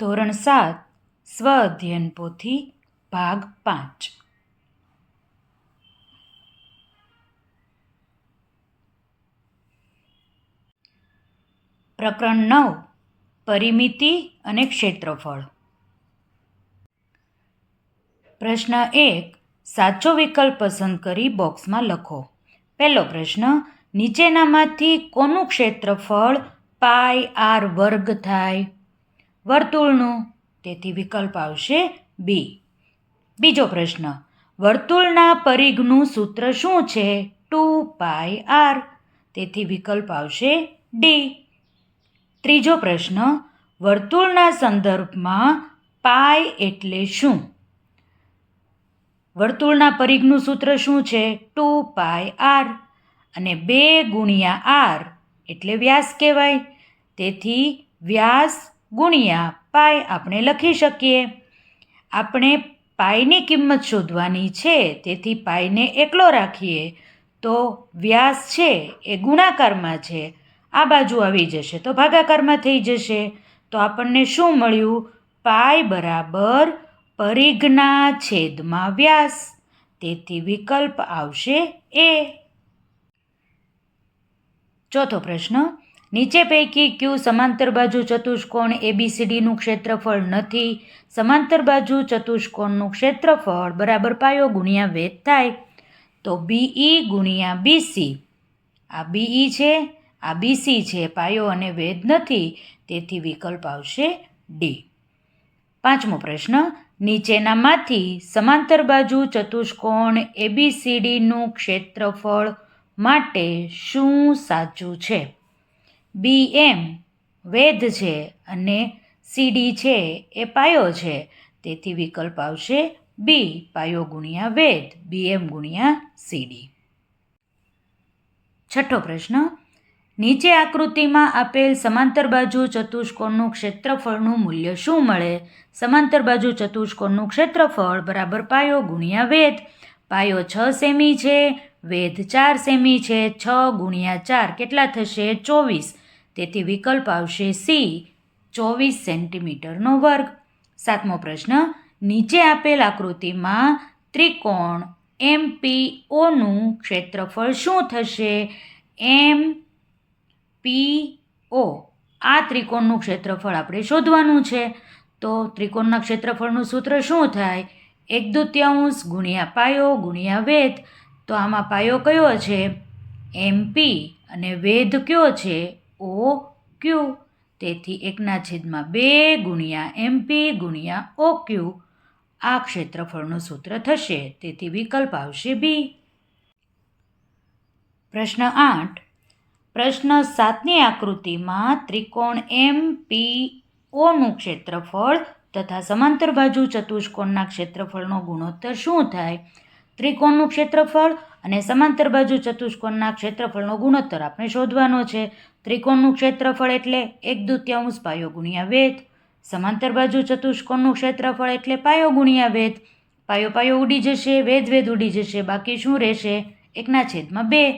ધોરણ 7 સ્વ અધ્યયન પોથી ભાગ 5 પ્રકરણ 9 પરિમિતિ અને ક્ષેત્રફળ. પ્રશ્ન 1 સાચો વિકલ્પ પસંદ કરી બોક્સમાં લખો. પહેલો પ્રશ્ન, નીચેનામાંથી કોનું ક્ષેત્રફળ પાઈ આર વર્ગ થાય? વર્તુળનું, તેથી વિકલ્પ આવશે બી. બીજો પ્રશ્ન, વર્તુળના પરિઘનું સૂત્ર શું છે? 2 પાઈ આર, તેથી વિકલ્પ આવશે ડી. ત્રીજો પ્રશ્ન, વર્તુળના સંદર્ભમાં પાઈ એટલે શું? વર્તુળના પરિઘનું સૂત્ર શું છે? 2 પાઈ આર, અને 2 ગુણ્યા આર એટલે વ્યાસ કહેવાય, તેથી વ્યાસ ગુણ્યા પાઈ આપણે લખી શકીએ. આપણે પાઈની કિંમત શોધવાની છે, તેથી પાઈને એકલો રાખીએ તો વ્યાસ છે એ ગુણાકારમાં છે, આ બાજુ આવી જશે તો ભાગાકારમાં થઈ જશે. તો આપણને શું મળ્યું? પાઈ બરાબર પરિઘના છેદમાં વ્યાસ, તેથી વિકલ્પ આવશે એ. ચોથો પ્રશ્ન, નીચે પૈકી કયું સમાંતર બાજુ ચતુષ્કોણ ABCDનું ક્ષેત્રફળ નથી? સમાંતર બાજુ ચતુષ્કોણનું ક્ષેત્રફળ બરાબર પાયો ગુણ્યા વેધ થાય. તો BE ગુણ્યા BC. આ BE છે, આ BC છે, પાયો અને વેધ નથી, તેથી વિકલ્પ આવશે ડી. પાંચમો પ્રશ્ન, નીચેનામાંથી સમાંતર બાજુ ચતુષ્કોણ ABCDનું ક્ષેત્રફળ માટે શું સાચું છે? BM વેધ છે અને CD છે એ પાયો છે, તેથી વિકલ્પ આવશે બી, પાયો ગુણ્યા વેધ, BM ગુણ્યા CD. છઠ્ઠો પ્રશ્ન, નીચે આકૃતિમાં આપેલ સમાંતર બાજુ ચતુષ્કોણનું ક્ષેત્રફળનું મૂલ્ય શું મળે? સમાંતર બાજુ ચતુષ્કોણનું ક્ષેત્રફળ બરાબર પાયો ગુણ્યા વેધ. પાયો 6 સેમી છે, વેધ 4 સેમી છે, 6 ગુણ્યા 4 કેટલા થશે? 24, તેથી વિકલ્પ આવશે સી, 24 સેન્ટીમીટરનો વર્ગ. સાતમો પ્રશ્ન, નીચે આપેલ આકૃતિમાં ત્રિકોણ MPOનું ક્ષેત્રફળ શું થશે? MPO, આ ત્રિકોણનું ક્ષેત્રફળ આપણે શોધવાનું છે. તો ત્રિકોણના ક્ષેત્રફળનું સૂત્ર શું થાય? 1/2 ગુણ્યા પાયો ગુણ્યા વેધ. તો આમાં પાયો કયો છે? MP, અને વેધ કયો છે? OQ, તેથી 1/2 ગુણ્યા MP ગુણ્યા OQ આ ક્ષેત્રફળનું સૂત્ર થશે, તેથી વિકલ્પ આવશે બી. પ્રશ્ન 8, પ્રશ્ન 7ની આકૃતિમાં ત્રિકોણ MPOનું ક્ષેત્રફળ તથા સમાંતર બાજુ ચતુષ્કોણના ક્ષેત્રફળનો ગુણોત્તર શું થાય? ત્રિકોણનું ક્ષેત્રફળ અને સમાંતર બાજુ ચતુષ્કોણના ક્ષેત્રફળનો ગુણોત્તર આપણે શોધવાનો છે. ત્રિકોણનું ક્ષેત્રફળ એટલે 1/2 પાયો ગુણ્યા વેધ. સમાંતર બાજુ ચતુષ્કોણનું ક્ષેત્રફળ એટલે પાયો ગુણ્યા વેધ. પાયો પાયો ઉડી જશે, વેધ વેધ ઉડી જશે, બાકી શું રહેશે? 1/2.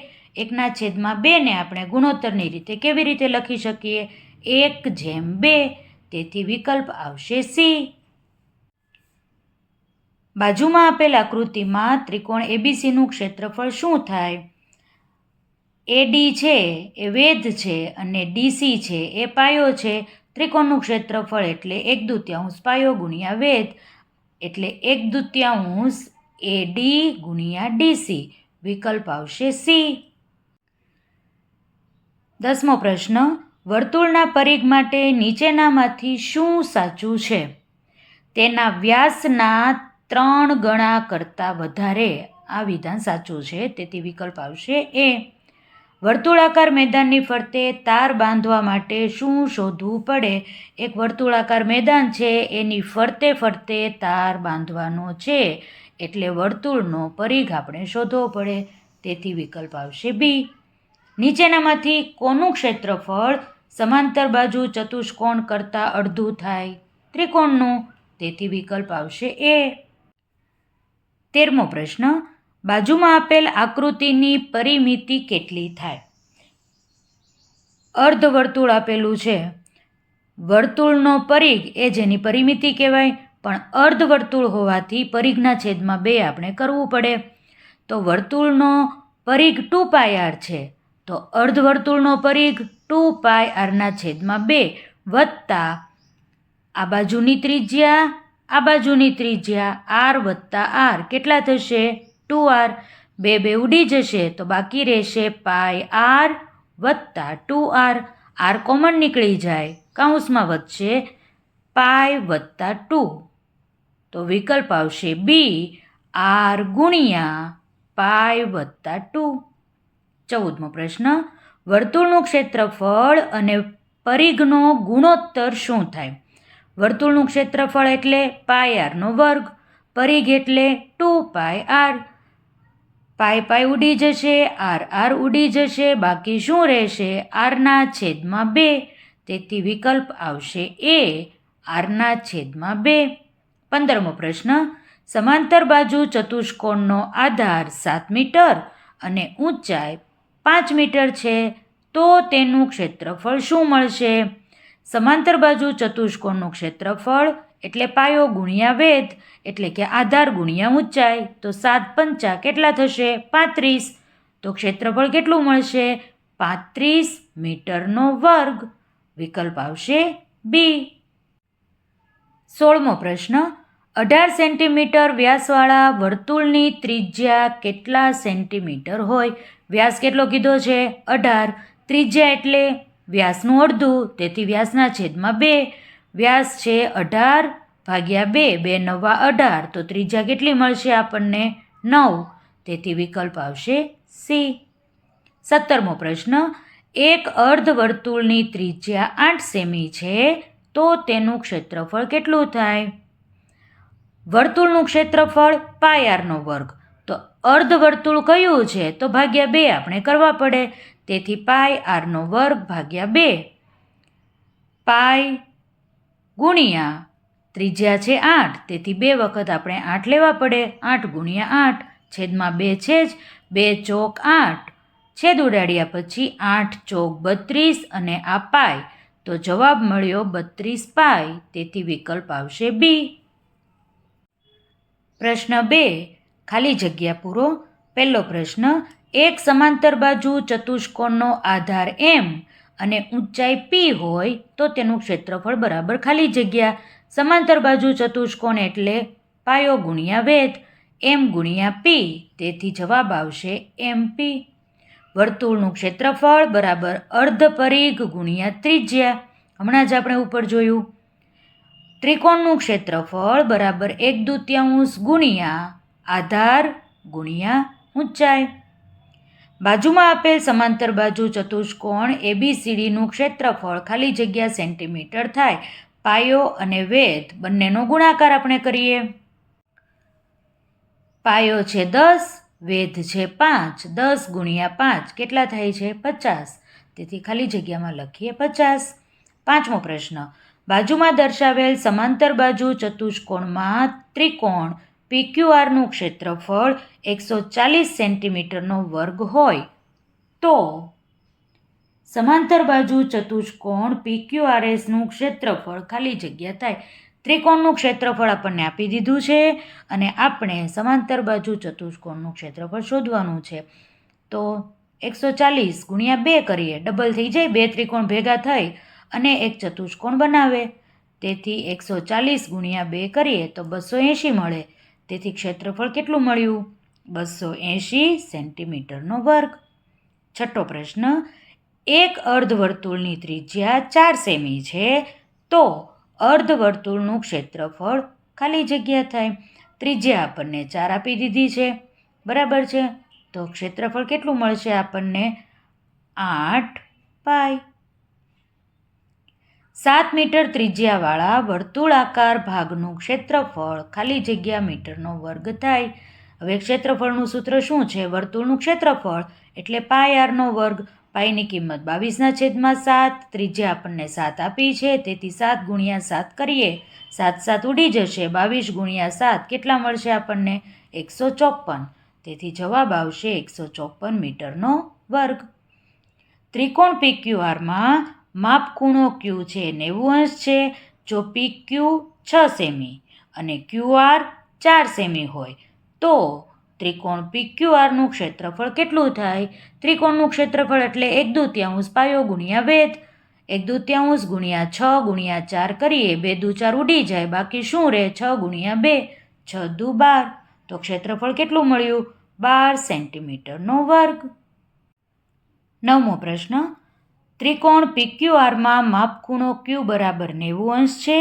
1/2 ને આપણે ગુણોત્તરની રીતે કેવી રીતે લખી શકીએ? 1/2, તેથી વિકલ્પ આવશે સી. બાજુમાં આપેલ આકૃતિમાં ત્રિકોણ ABCનું ક્ષેત્રફળ શું થાય? AD છે એ વેધ છે અને DC છે એ પાયો છે. ત્રિકોણનું ક્ષેત્રફળ એટલે 1/2 પાયો ગુણ્યા વેધ, એટલે 1/2 AD ગુણ્યા DC, વિકલ્પ આવશે સી. 10મો પ્રશ્ન, વર્તુળના પરિઘ માટે નીચેનામાંથી શું સાચું છે? તેના વ્યાસના 3 ગણા કરતાં વધારે. આ વિધાન સાચું છે, તેથી વિકલ્પ આવશે એ. વર્તુળાકાર મેદાનની ફરતે તાર બાંધવા માટે શું શોધવું પડે? એક વર્તુળાકાર મેદાન છે, એની ફરતે ફરતે તાર બાંધવાનો છે, એટલે વર્તુળનો પરિઘ આપણે શોધવો પડે, તેથી વિકલ્પ આવશે બી. નીચેનામાંથી કોનું ક્ષેત્રફળ સમાંતર બાજુ ચતુષ્કોણ કરતાં અડધું થાય? ત્રિકોણનું, તેથી વિકલ્પ આવશે એ. 13મો પ્રશ્ન, બાજુમાં આપેલ આકૃતિની પરિમિતિ કેટલી થાય? અર્ધવર્તુળ આપેલું છે, વર્તુળનો પરિઘ એ જેની પરિમિતિ કહેવાય, પણ અર્ધવર્તુળ હોવાથી પરિઘના છેદમાં 2 આપણે કરવું પડે. તો વર્તુળનો પરિઘ 2πr છે, તો અર્ધવર્તુળનો પરિઘ 2πr/2 વત્તા આ બાજુની ત્રિજ્યા r વત્તા r કેટલા થશે? 2r. 2 ઉડી જશે તો બાકી રહેશે πr વત્તા 2r. r કોમન નીકળી જાય, કૌંસમાં વધશે પાઈ વત્તા 2. તો વિકલ્પ આવશે બી, r ગુણ્યા પાઈ વત્તા 2. 14મો પ્રશ્ન, વર્તુળનું ક્ષેત્રફળ અને પરિઘનો ગુણોત્તર શું થાય? વર્તુળનું ક્ષેત્રફળ એટલે πr², પરિઘ એટલે 2πr. પાઈ ઉડી જશે, r ઉડી જશે, બાકી શું રહેશે? r/2. તેથી વિકલ્પ આવશે એ, r/2. 15મો પ્રશ્ન, સમાંતર બાજુ ચતુષ્કોણનો આધાર 7 મીટર અને ઊંચાઈ 5 મીટર છે, તો તેનું ક્ષેત્રફળ શું મળશે? સમાંતર બાજુ ચતુષ્કોણનું ક્ષેત્રફળ એટલે પાયો ગુણ્યા વેધ, એટલે કે આધાર ગુણ્યા ઊંચાઈ. તો 7×5 કેટલા થશે? 35. તો ક્ષેત્રફળ કેટલું મળશે? 35 મીટરનો વર્ગ. વિકલ્પ આવશે બી. 16મો પ્રશ્ન, 18 સેન્ટીમીટર વ્યાસવાળા વર્તુળની ત્રિજ્યા કેટલા સેન્ટીમીટર હોય? વ્યાસ કેટલો કીધો છે? 18. ત્રિજ્યા એટલે વ્યાસનું અડધું, તેથી વ્યાસના છેદમાં 2. વ્યાસ છે 18 ભાગ્યા 2, 2 × 9 = 18. તો ત્રિજ્યા કેટલી મળશે આપણને? 9. તેથી વિકલ્પ આવશે સી. 17મો પ્રશ્ન, એક અર્ધવર્તુળની ત્રિજ્યા 8 સેમી છે, તો તેનું ક્ષેત્રફળ કેટલું થાય? વર્તુળનું ક્ષેત્રફળ πr². તો અર્ધવર્તુળ કયું છે? તો ભાગ્યા 2 આપણે કરવા પડે, તેથી πr² ભાગ્યા 2. પાઈ ગુણ્યા ત્રિજ્યા છે 8, તેથી 2 વખત આપણે 8 લેવા પડે. 8 ગુણ્યા 8 છેદમાં 2 છે જ, 2 ચોક 8, છેદ ઉડાડ્યા પછી 8 ચોક 32 અને આ પાઈ, તો જવાબ મળ્યો 32 પાઈ. તેથી વિકલ્પ આવશે બી. પ્રશ્ન 2, ખાલી જગ્યા પૂરો. પહેલો પ્રશ્ન, એક સમાંતર બાજુ ચતુષ્કોણનો આધાર m અને ઊંચાઈ p હોય તો તેનું ક્ષેત્રફળ બરાબર ખાલી જગ્યા. સમાંતર બાજુ ચતુષ્કોણ એટલે પાયો ગુણ્યા વેધ, m ગુણ્યા p, તેથી જવાબ આવશે mp. વર્તુળનું ક્ષેત્રફળ બરાબર અર્ધ પરિઘ ગુણ્યા ત્રિજ્યા, હમણાં જ આપણે ઉપર જોયું. ત્રિકોણનું ક્ષેત્રફળ બરાબર 1/2 ગુણ્યા આધાર ગુણ્યા ઊંચાઈ. બાજુમાં આપેલ સમાંતર બાજુ ચતુષ્કોણ ABCDનું ક્ષેત્રફળ ખાલી જગ્યા સેન્ટીમીટર થાય. પાયો અને વેધ બંનેનો ગુણાકાર આપણે કરીએ. પાયો છે 10, વેધ છે 5. 10 ગુણ્યા 5 કેટલા થાય છે? 50. તેથી ખાલી જગ્યામાં લખીએ 50. 5મો પ્રશ્ન, બાજુમાં દર્શાવેલ સમાંતર બાજુ ચતુષ્કોણમાં ત્રિકોણ PQRનું ક્ષેત્રફળ 140 સેન્ટીમીટરનો વર્ગ હોય, તો સમાંતર બાજુ ચતુષ્કોણ PQRSનું ક્ષેત્રફળ ખાલી જગ્યા થાય. ત્રિકોણનું ક્ષેત્રફળ આપણને આપી દીધું છે અને આપણે સમાંતર બાજુ ચતુષ્કોણનું ક્ષેત્રફળ શોધવાનું છે. તો 140 ગુણ્યા 2 કરીએ, ડબલ થઈ જાય, 2 ત્રિકોણ ભેગા થઈ અને એક ચતુષ્કોણ બનાવે. તેથી 140 ગુણ્યા 2 કરીએ તો 280 મળે. તેથી ક્ષેત્રફળ કેટલું મળ્યું? 280 સેન્ટીમીટરનો વર્ગ. 6થો પ્રશ્ન, એક અર્ધવર્તુળની ત્રિજ્યા 4 સેમી છે, તો અર્ધવર્તુળનું ક્ષેત્રફળ ખાલી જગ્યા થાય. ત્રિજ્યા આપણને 4 આપી દીધી છે, બરાબર છે. તો ક્ષેત્રફળ કેટલું મળશે આપણને? 8 પાઈ. 7 મીટર ત્રિજ્યાવાળા વર્તુળાકાર ભાગનું ક્ષેત્રફળ ખાલી જગ્યા મીટરનો વર્ગ થાય. હવે ક્ષેત્રફળનું સૂત્ર શું છે? વર્તુળનું ક્ષેત્રફળ એટલે πr². પાઈની કિંમત 22/7. ત્રિજ્યા આપણને 7 આપી છે, તેથી 7 ગુણ્યા 7 કરીએ, 7 ઉડી જશે. 22 ગુણ્યા 7 કેટલા મળશે આપણને? 154. તેથી જવાબ આવશે 154 મીટરનો વર્ગ. ત્રિકોણ PQRમાં માપ ખૂણો ક્યુ છે 90° છે. જો PQ 6 સેમી અને QR 4 સેમી હોય તો ત્રિકોણ PQRનું ક્ષેત્રફળ કેટલું થાય? ત્રિકોણનું ક્ષેત્રફળ એટલે 1/2 પાયો ગુણ્યા વેધ. 1/2 ગુણ્યા 6 ગુણ્યા 4 કરીએ, 2 દુ 4 ઉડી જાય, બાકી શું રહે? 6 ગુણ્યા 2, 6 દુ 12. તો ક્ષેત્રફળ કેટલું મળ્યું? 12 સેન્ટીમીટરનો વર્ગ. 9મો પ્રશ્ન. ત્રિકોણ PQRમાં માપ ખૂણો Q બરાબર 90° છે.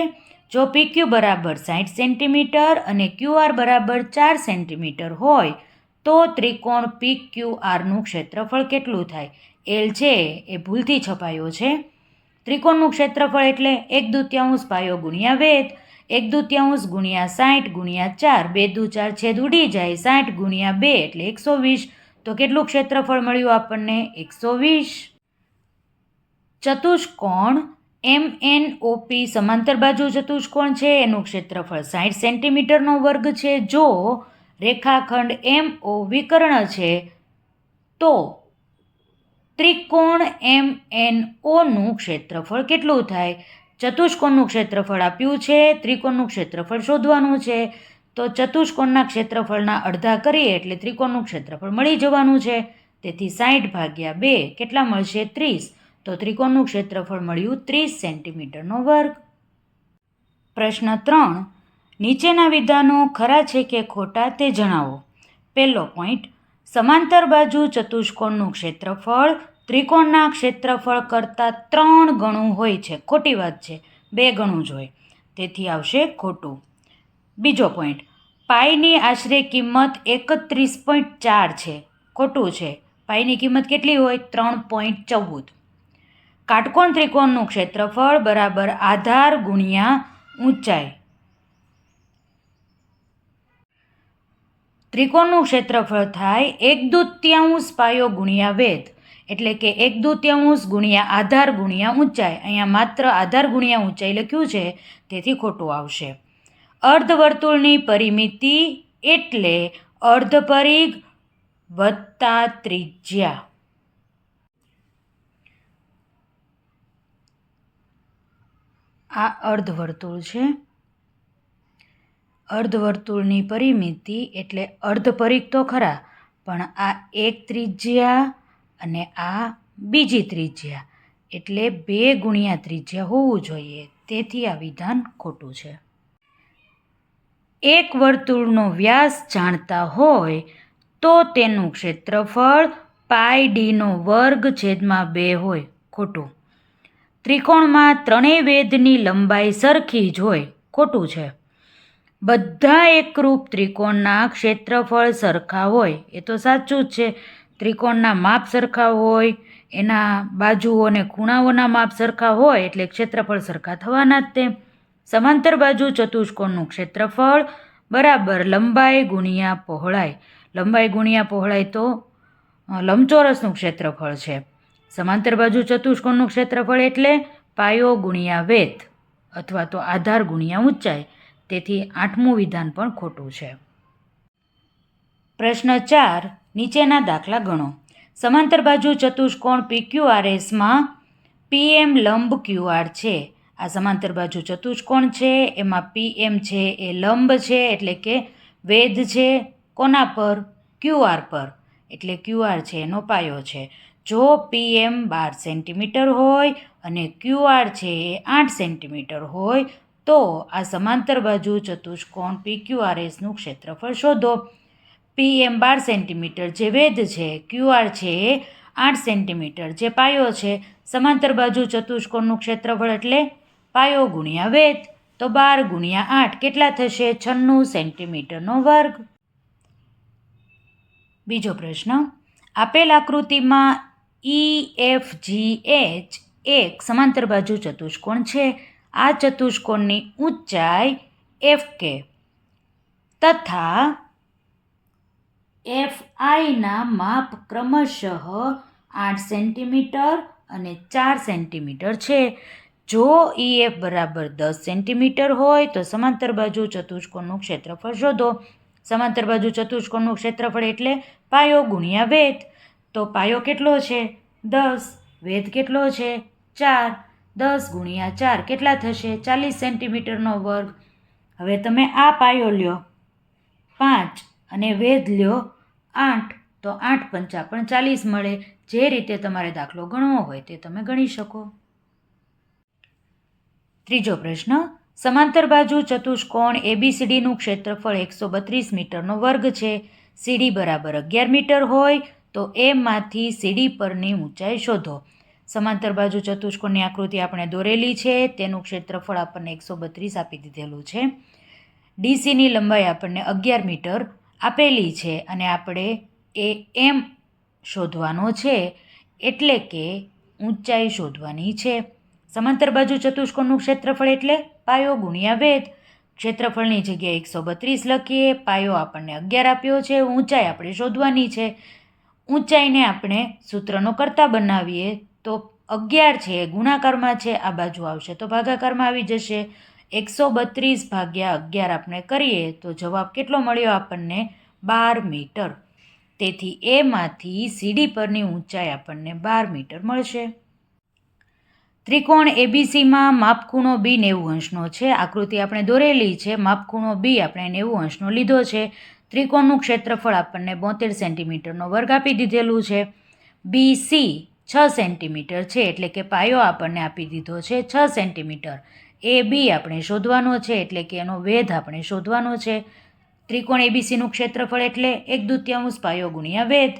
જો PQ બરાબર 60 સેન્ટીમીટર અને QR બરાબર 4 સેન્ટીમીટર હોય તો ત્રિકોણ PQRનું ક્ષેત્રફળ કેટલું થાય? L છે એ ભૂલથી છપાયો છે. ત્રિકોણનું ક્ષેત્રફળ એટલે 1/2 પાયો ગુણ્યા વેધ. 1/2 ગુણ્યા 60 ગુણ્યા 4, 2 દુ 4 છેદ ઉડી જાય, 60 ગુણ્યા 2 એટલે 120. તો કેટલું ક્ષેત્રફળ મળ્યું આપણને? 120. ચતુષ્કોણ MNOP સમાંતર બાજુ ચતુષ્કોણ છે, એનું ક્ષેત્રફળ 60 સેન્ટીમીટરનો વર્ગ છે. જો રેખાખંડ MO વિકર્ણ છે તો ત્રિકોણ MNOનું ક્ષેત્રફળ કેટલું થાય? ચતુષ્કોણનું ક્ષેત્રફળ આપ્યું છે, ત્રિકોણનું ક્ષેત્રફળ શોધવાનું છે. તો ચતુષ્કોણના ક્ષેત્રફળના અડધા કરીએ એટલે ત્રિકોણનું ક્ષેત્રફળ મળી જવાનું છે. તેથી 60 ભાગ્યા 2 કેટલા મળશે? 30. તો ત્રિકોણનું ક્ષેત્રફળ મળ્યું 30 સેન્ટીમીટરનો વર્ગ. પ્રશ્ન 3. નીચેના વિધાનો ખરા છે કે ખોટા તે જણાવો. પહેલો પોઈન્ટ. સમાંતર બાજુ ચતુષ્કોણનું ક્ષેત્રફળ ત્રિકોણના ક્ષેત્રફળ કરતાં 3 ગણું હોય છે. ખોટી વાત છે, 2 ગણું જ હોય, તેથી આવશે ખોટું. બીજો પોઈન્ટ. પાઈની આશરે કિંમત 31.4 છે. ખોટું છે. પાઈની કિંમત કેટલી હોય? 3.14. કાટકોણ ત્રિકોણનું ક્ષેત્રફળ બરાબર આધાર ગુણ્યા ઊંચાઈ. ત્રિકોણનું ક્ષેત્રફળ થાય 1/2 પાયો ગુણ્યા વેધ, એટલે કે 1/2 ગુણ્યા આધાર ગુણ્યા ઊંચાઈ. અહીંયા માત્ર આધાર ગુણ્યા ઊંચાઈ લખ્યું છે, તેથી ખોટું આવશે. અર્ધવર્તુળની પરિમિતિ એટલે અર્ધપરિઘ વત્તા ત્રિજ્યા. આ અર્ધવર્તુળ છે. અર્ધવર્તુળની પરિમિતિ એટલે અર્ધપરિઘ તો ખરા, પણ આ એક ત્રિજ્યા અને આ બીજી ત્રિજ્યા, એટલે 2 ગુણ્યા ત્રિજ્યા હોવું જોઈએ. તેથી આ વિધાન ખોટું છે. એક વર્તુળનો વ્યાસ જાણતા હોય તો તેનું ક્ષેત્રફળ πd²/2 હોય. ખોટું. ત્રિકોણમાં ત્રણેય વેધની લંબાઈ સરખી જ હોય. ખોટું છે. બધા એકરૂપ ત્રિકોણના ક્ષેત્રફળ સરખા હોય. એ તો સાચું જ છે. ત્રિકોણના માપ સરખા હોય, એના બાજુઓ અને ખૂણાઓના માપ સરખા હોય એટલે ક્ષેત્રફળ સરખા થવાના જ તે. સમાંતર બાજુ ચતુષ્કોણનું ક્ષેત્રફળ બરાબર લંબાઈ ગુણ્યા પહોળાઈ. લંબાઈ ગુણ્યા પહોળાઈ તો લંબચોરસનું ક્ષેત્રફળ છે. સમાંતર બાજુ ચતુષ્કોણનું ક્ષેત્રફળ એટલે પાયો ગુણ્યા વેધ અથવા તો આધાર ગુણ્યા ઊંચાઈ. તેથી 8મું વિધાન પણ ખોટું છે. પ્રશ્ન 4. નીચેના દાખલા ગણો. સમાંતર બાજુ ચતુષ્કોણ PQRSમાં PM લંબ QR છે. આ સમાંતર બાજુ ચતુષ્કોણ છે, એમાં PM છે એ લંબ છે, એટલે કે વેધ છે. કોના પર? QR પર, એટલે QR છે એનો પાયો છે. જો PM 12 સેન્ટીમીટર હોય અને QR છે એ 8 સેન્ટીમીટર હોય તો આ સમાંતર બાજુ ચતુષ્કોણ PQRSનું ક્ષેત્રફળ શોધો. PM 12 સેન્ટીમીટર જે વેધ છે, QR છે એ 8 સેન્ટીમીટર જે પાયો છે. સમાંતર બાજુ ચતુષ્કોણનું ક્ષેત્રફળ એટલે પાયો ગુણ્યા વેધ. તો 12 ગુણ્યા 8 કેટલા થશે? 96 સેન્ટીમીટરનો વર્ગ. બીજો પ્રશ્ન. આપેલ આકૃતિમાં EFGH એક સમાંતર બાજુ ચતુષ્કોણ છે. આ ચતુષ્કોણની ઊંચાઈ FK તથા FIના માપ ક્રમશઃ 8 સેન્ટીમીટર અને 4 સેન્ટીમીટર છે. જો EF બરાબર 10 સેન્ટીમીટર હોય તો સમાંતર બાજુ ચતુષ્કોણનું ક્ષેત્રફળ શોધો. સમાંતર બાજુ ચતુષ્કોણનું ક્ષેત્રફળ એટલે પાયો ગુણ્યા વેધ. તો પાયો કેટલો છે? 10. વેધ કેટલો છે? 4, 10 ગુણ્યા 4 કેટલા થશે? 40 સેન્ટીમીટરનો વર્ગ. હવે તમે આ પાયો લ્યો 5 અને વેધ લ્યો 8, તો 8 પંચા પણ 40 મળે. જે રીતે તમારે દાખલો ગણવો હોય તે તમે ગણી શકો. ત્રીજો પ્રશ્ન, સમાંતર બાજુ ચતુષ્કોણ ABCDનું ક્ષેત્રફળ 132 મીટરનો વર્ગ છે. CD બરાબર 11 મીટર હોય તો A માંથી CD પરની ઊંચાઈ શોધો. સમાંતર બાજુ ચતુષ્કોણની આકૃતિ આપણે દોરેલી છે. તેનું ક્ષેત્રફળ આપણને 132 આપી દીધેલું છે. DCની લંબાઈ આપણને 11 મીટર આપેલી છે અને આપણે AM શોધવાનો છે, એટલે કે ઊંચાઈ શોધવાની છે. સમાંતર બાજુ ચતુષ્કોણનું ક્ષેત્રફળ એટલે પાયો ગુણ્યા વેધ. ક્ષેત્રફળની જગ્યાએ 132 લખીએ, પાયો આપણને 11 આપ્યો છે, ઊંચાઈ આપણે શોધવાની છે. ઊંચાઈને આપણે સૂત્રનો કરતા બનાવીએ તો 11 છે ગુણાકારમાં છે, આ બાજુ આવશે તો ભાગાકારમાં આવી જશે. 132 ભાગ્યા 11 આપણે કરીએ તો જવાબ કેટલો મળ્યો આપણને? 12 મીટર. તેથી A માંથી CD પરની ઊંચાઈ આપણને 12 મીટર મળશે. ત્રિકોણ ABCમાં માપખૂણો B 90 અંશનો છે. આકૃતિ આપણે દોરેલી છે. માપખૂણો B આપણે 90 અંશનો લીધો છે. ત્રિકોણનું ક્ષેત્રફળ આપણને 72 સેન્ટીમીટરનો વર્ગ આપી દીધેલું છે. BC 6 સેન્ટીમીટર છે, એટલે કે પાયો આપણને આપી દીધો છે 6 સેન્ટીમીટર. AB આપણે શોધવાનો છે, એટલે કે એનો વેધ આપણે શોધવાનો છે. ત્રિકોણ ABCનું ક્ષેત્રફળ એટલે 1/2 પાયો ગુણ્યા વેધ.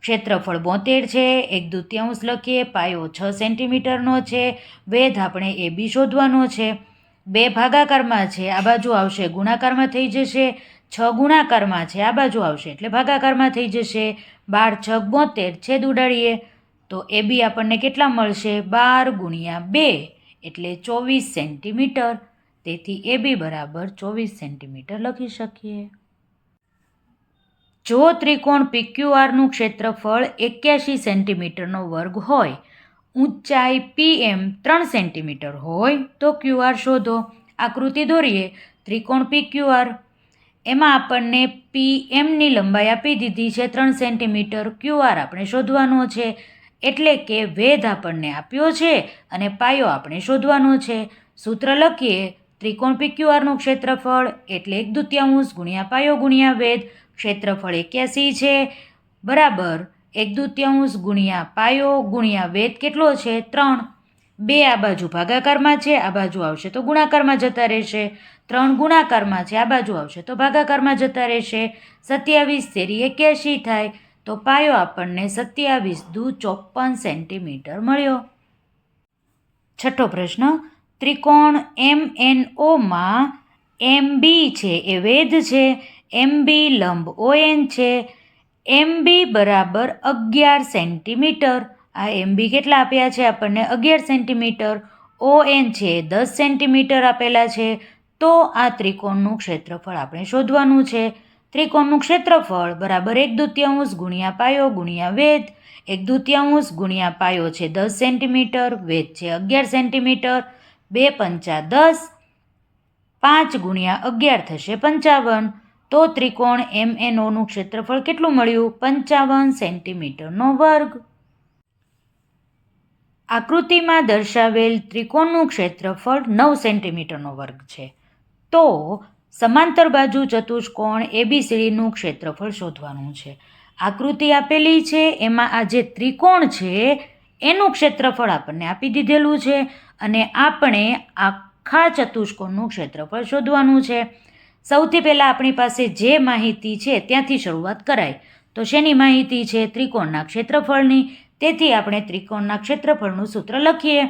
ક્ષેત્રફળ 72 છે, 1/2 લખીએ, પાયો 6 સેન્ટીમીટરનો છે, વેધ આપણે AB શોધવાનો છે. 2 ભાગાકારમાં છે, આ બાજુ આવશે ગુણાકારમાં થઈ જશે. 6 ગુણાકારમાં છે, આ બાજુ આવશે એટલે ભાગાકારમાં થઈ જશે. 12 6 72, છેદ ઉડાડીએ તો AB આપણને કેટલા મળશે? 12 ગુણ્યા 2 એટલે 24 સેન્ટીમીટર. તેથી AB બરાબર 24 સેન્ટીમીટર લખી શકીએ. જો ત્રિકોણ PQRનું ક્ષેત્રફળ 81 સેન્ટીમીટરનો વર્ગ હોય, ઊંચાઈ PM 3 સેન્ટીમીટર હોય તો QR શોધો. આકૃતિ દોરીએ. ત્રિકોણ PQR, એમાં આપણને PMની લંબાઈ આપી દીધી છે 3 સેન્ટીમીટર. QR આપણે શોધવાનો છે, એટલે કે વેધ આપણને આપ્યો છે અને પાયો આપણે શોધવાનો છે. સૂત્ર લખીએ. ત્રિકોણ PQRનું ક્ષેત્રફળ એટલે 1/2 ગુણ્યા પાયો ગુણ્યા વેધ. ક્ષેત્રફળ 81 છે બરાબર 1/2 ગુણ્યા પાયો ગુણ્યા વેધ કેટલો છે? 3. 2 આ બાજુ ભાગાકારમાં છે, આ બાજુ આવશે તો ગુણાકારમાં જતા રહેશે. 3 ગુણાકારમાં છે, આ બાજુ આવશે તો ભાગાકારમાં જતા રહેશે. 27 તેરી 81 થાય તો પાયો આપણને 27 દુ 54 સેન્ટીમીટર મળ્યો. છઠ્ઠો પ્રશ્ન, ત્રિકોણ MNOમાં MB છે એ વેધ છે, MB લંબ ON છે. MB બરાબર 11 સેન્ટીમીટર. આ MB કેટલા આપ્યા છે આપણને? 11 સેન્ટીમીટર. ON છે 10 સેન્ટીમીટર આપેલા છે. તો આ ત્રિકોણનું ક્ષેત્રફળ આપણે શોધવાનું છે. ત્રિકોણનું ક્ષેત્રફળ બરાબર 1/2 ગુણ્યા પાયો ગુણ્યા વેધ. 1/2 ગુણ્યા પાયો છે 10 સેન્ટીમીટર, વેધ છે 11 સેન્ટીમીટર. 2 પંચા 10, 5 ગુણ્યા 11 થશે 55. તો ત્રિકોણ MNOનું ક્ષેત્રફળ કેટલું મળ્યું? 55 સેન્ટીમીટરનો વર્ગ. આકૃતિમાં દર્શાવેલ ત્રિકોણનું ક્ષેત્રફળ 9 સેન્ટીમીટરનો વર્ગ છે. તો સમાંતર બાજુ ચતુષ્કોણ ABCDનું ક્ષેત્રફળ શોધવાનું છે. આકૃતિ આપેલી છે, એમાં આ જે ત્રિકોણ છે એનું ક્ષેત્રફળ આપણને આપી દીધેલું છે અને આપણે આખા ચતુષ્કોણનું ક્ષેત્રફળ શોધવાનું છે. સૌથી પહેલાં આપણી પાસે જે માહિતી છે ત્યાંથી શરૂઆત કરાય. તો શેની માહિતી છે? ત્રિકોણના ક્ષેત્રફળની. તેથી આપણે ત્રિકોણના ક્ષેત્રફળનું સૂત્ર લખીએ.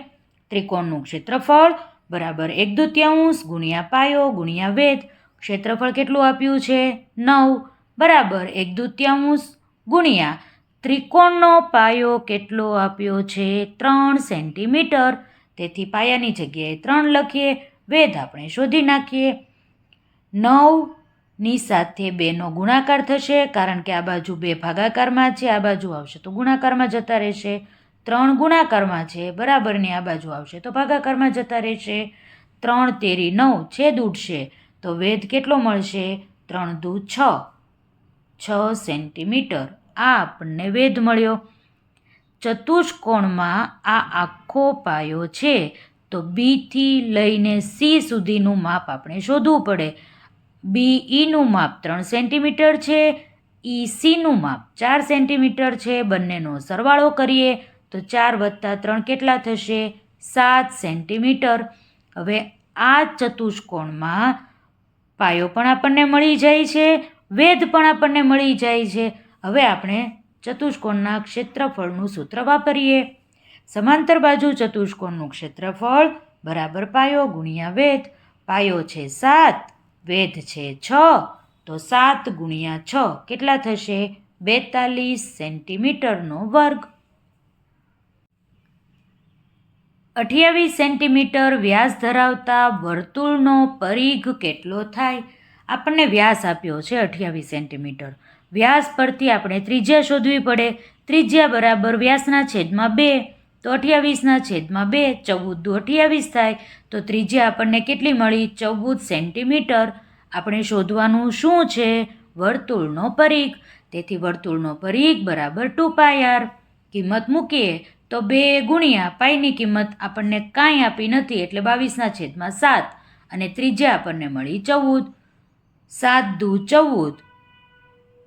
ત્રિકોણનું ક્ષેત્રફળ બરાબર 1/2 ગુણ્યા પાયો ગુણ્યા વેધ. ક્ષેત્રફળ કેટલું આપ્યું છે? 9 બરાબર 1/2 ગુણ્યા ત્રિકોણનો પાયો કેટલો આપ્યો છે? 3 સેન્ટીમીટર. તેથી પાયાની જગ્યાએ 3 લખીએ, વેધ આપણે શોધી નાખીએ. 9ની સાથે 2નો ગુણાકાર થશે, કારણ કે આ બાજુ 2 ભાગાકારમાં છે, આ બાજુ આવશે તો ગુણાકારમાં જતા રહેશે. 3 ગુણાકારમાં છે બરાબરની આ બાજુ આવશે તો ભાગાકારમાં જતા રહેશે. 3 તેરી 9, છેદ ઉડશે તો વેધ કેટલો મળશે? 3 દુ 6 સેન્ટીમીટર. આ આપણને વેધ મળ્યો. ચતુષ્કોણમાં આ આખો પાયો છે, તો બીથી લઈને સી સુધીનું માપ આપણે શોધવું પડે. બીઈનું માપ 3 સેન્ટીમીટર છે, ઈસીનું માપ 4 સેન્ટીમીટર છે. બંનેનો સરવાળો કરીએ તો 4 + 3 કેટલા થશે? 7 સેન્ટીમીટર. હવે આ ચતુષ્કોણમાં પાયો પણ આપણને મળી જાય છે, વેધ પણ આપણને મળી જાય છે. હવે આપણે ચતુષ્કોણના ક્ષેત્રફળનું સૂત્ર વાપરીએ. સમાંતર બાજુ ચતુષ્કોણનું ક્ષેત્રફળ બરાબર પાયો ગુણ્યા વેધ. પાયો છે 7, વેધ છે 6, તો 7 × 6 કેટલા થશે? 42 સેન્ટીમીટરનો વર્ગ. 28 સેન્ટીમીટર વ્યાસ ધરાવતા વર્તુળનો પરિઘ કેટલો થાય? આપણને વ્યાસ આપ્યો છે 28 સેન્ટીમીટર. વ્યાસ પરથી આપણે ત્રિજ્યા શોધવી પડે. ત્રિજ્યા બરાબર વ્યાસના છેદમાં 2, તો 28ના છેદમાં 2, 14 દુ 28 થાય. તો ત્રિજ્યા આપણને કેટલી મળી? 14 સેન્ટીમીટર. આપણે શોધવાનું શું છે? વર્તુળનો પરિઘ. તેથી વર્તુળનો પરિઘ બરાબર 2πr. કિંમત મૂકીએ તો 2 ગુણ્યા પાઈની કિંમત આપણને કાંઈ આપી નથી, એટલે 22ના છેદમાં 7, અને ત્રિજ્યા આપણને મળી 14. 7 દુ 14,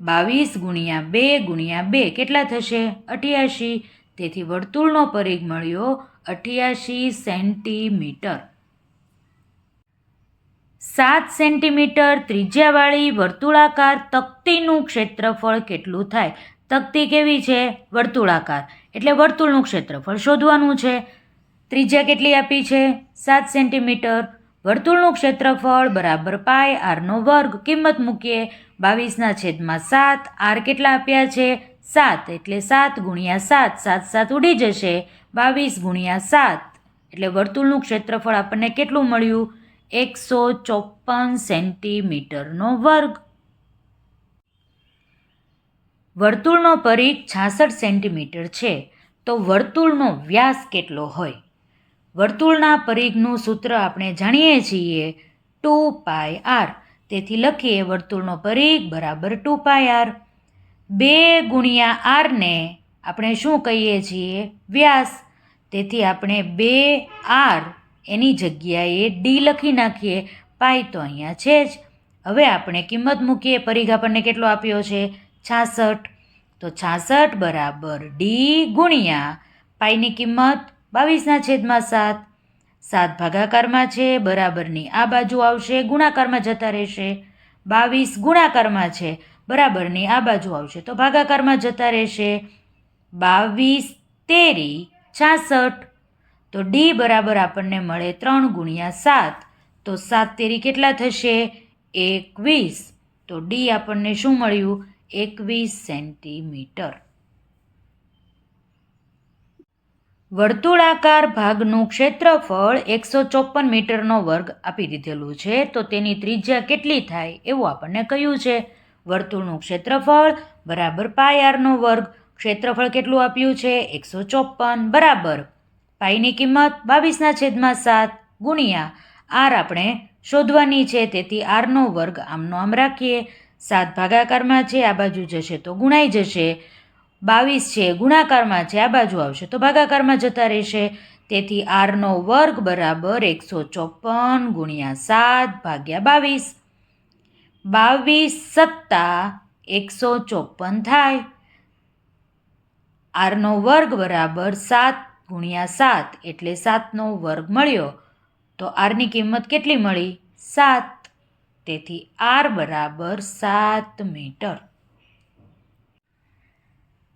22 ગુણ્યા 2 ગુણ્યા 2 કેટલા થશે? 88. તેથી વર્તુળનો પરિઘ મળ્યો 88 સેન્ટીમીટર. 7 સેન્ટીમીટર ત્રિજ્યાવાળી વર્તુળાકાર તક્તીનું ક્ષેત્રફળ કેટલું થાય? તક્તી કેવી છે? વર્તુળાકાર, એટલે વર્તુળનું ક્ષેત્રફળ શોધવાનું છે. ત્રિજ્યા કેટલી આપી છે? 7 સેન્ટીમીટર. વર્તુળનું ક્ષેત્રફળ બરાબર πr². કિંમત મૂકીએ 22ના છેદમાં 7, r કેટલા આપ્યા છે? 7, એટલે 7 ગુણ્યા 7, 7 7 ઉડી જશે, 22 ગુણ્યા 7, એટલે વર્તુળનું ક્ષેત્રફળ આપણને કેટલું મળ્યું? 154 સેન્ટીમીટરનો વર્ગ. વર્તુળનો પરિઘ 66 સેન્ટીમીટર છે, તો વર્તુળનો વ્યાસ કેટલો હોય? વર્તુળના પરિઘનું સૂત્ર આપણે જાણીએ છીએ 2πr. તેથી લખીએ વર્તુળનો પરિઘ બરાબર 2πr. 2 ગુણ્યા r ને આપણે શું કહીએ છીએ? વ્યાસ. તેથી આપણે 2r એની જગ્યાએ d લખી નાખીએ, પાઈ તો અહીંયા છે જ. હવે આપણે કિંમત મૂકીએ. પરિઘ આપણને કેટલો આપ્યો છે? 66. તો 66 બરાબર d ગુણ્યા પાઈની કિંમત 22ના છેદમાં 7. 7 ભાગાકારમાં છે, બરાબરની આ બાજુ આવશે, ગુણાકારમાં જતા રહેશે. 22 ગુણાકારમાં છે, બરાબરની આ બાજુ આવશે, તો ભાગાકારમાં જતા રહેશે. 22 તેરી 66. તો d બરાબર આપણને મળે 3 ગુણ્યા 7, તો 7 તેરી કેટલા થશે? 21. તો d આપણને શું મળ્યું? 21 સેન્ટીમીટર. વર્તુળાકાર ભાગનું ક્ષેત્રફળ 154 મીટરનો વર્ગ આપી દીધેલું છે, તો તેની ત્રિજ્યા કેટલી થાય એવું આપણને કહ્યું છે. વર્તુળનું ક્ષેત્રફળ બરાબર πr². ક્ષેત્રફળ કેટલું આપ્યું છે? 154 બરાબર પાઈની કિંમત 22ના છેદમાં 7 ગુણ્યા r આપણે શોધવાની છે, તેથી r². આમનો આમ રાખીએ. 7 ભાગાકારમાં છે, આ બાજુ જશે તો ગુણાઈ જશે. 22 છે, ગુણાકારમાં છે, આ બાજુ આવશે તો ભાગાકારમાં જતા રહેશે. તેથી r² બરાબર 154 ગુણ્યા 7 ભાગ્યા 22. 22 + 154 થાય. r² બરાબર 7 ગુણ્યા 7, એટલે 7² મળ્યો. તો આરની કિંમત કેટલી મળી? 7. તેથી r બરાબર 7 મીટર.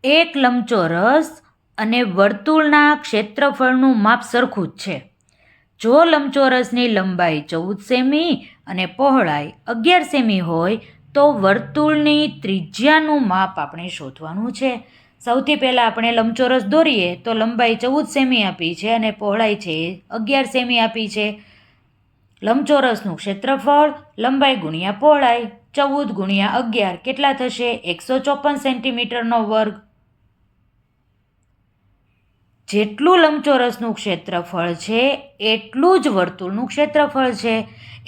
એક લંબચોરસ અને વર્તુળના ક્ષેત્રફળનું માપ સરખું જ છે. જો લંબચોરસની લંબાઈ 14 સેમી અને પહોળાઈ 11 સેમી હોય, તો વર્તુળની ત્રિજ્યાનું માપ આપણે શોધવાનું છે. સૌથી પહેલાં આપણે લંબચોરસ દોરીએ તો લંબાઈ 14 સેમી આપી છે અને પહોળાઈ છે 11 સેમી આપી છે. લંબચોરસનું ક્ષેત્રફળ લંબાઈ ગુણ્યા પહોળાઈ, 14 ગુણ્યા 11 કેટલા થશે? 154 સેન્ટીમીટરનો વર્ગ. જેટલું લંબચોરસનું ક્ષેત્રફળ છે એટલું જ વર્તુળનું ક્ષેત્રફળ છે.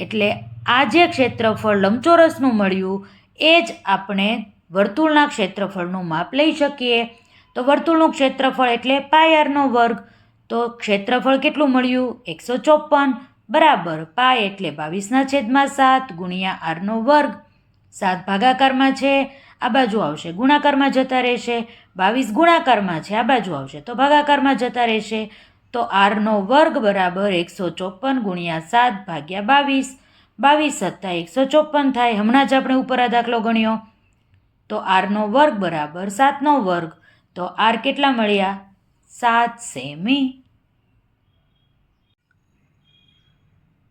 એટલે આ જે ક્ષેત્રફળ લંબચોરસનું મળ્યું એ જ આપણે વર્તુળના ક્ષેત્રફળનું માપ લઈ શકીએ. તો વર્તુળનું ક્ષેત્રફળ એટલે પાય આરનો વર્ગ. તો ક્ષેત્રફળ કેટલું મળ્યું? 154 બરાબર પાય એટલે 22/7 ગુણ્યા આરનો વર્ગ. 7 ભાગાકારમાં છે, આ બાજુ આવશે, ગુણાકારમાં જતા રહેશે. 22 ગુણાકારમાં છે, આ બાજુ આવશે તો ભાગાકારમાં જતા રહેશે. તો આરનો વર્ગ બરાબર 154 ગુણ્યા 7 ભાગ્યા 22. 22 + 154 થાય. હમણાં જ આપણે ઉપર આ દાખલો ગણ્યો. તો આરનો વર્ગ બરાબર 7નો વર્ગ. તો આર કેટલા મળ્યા? 7 સેમી.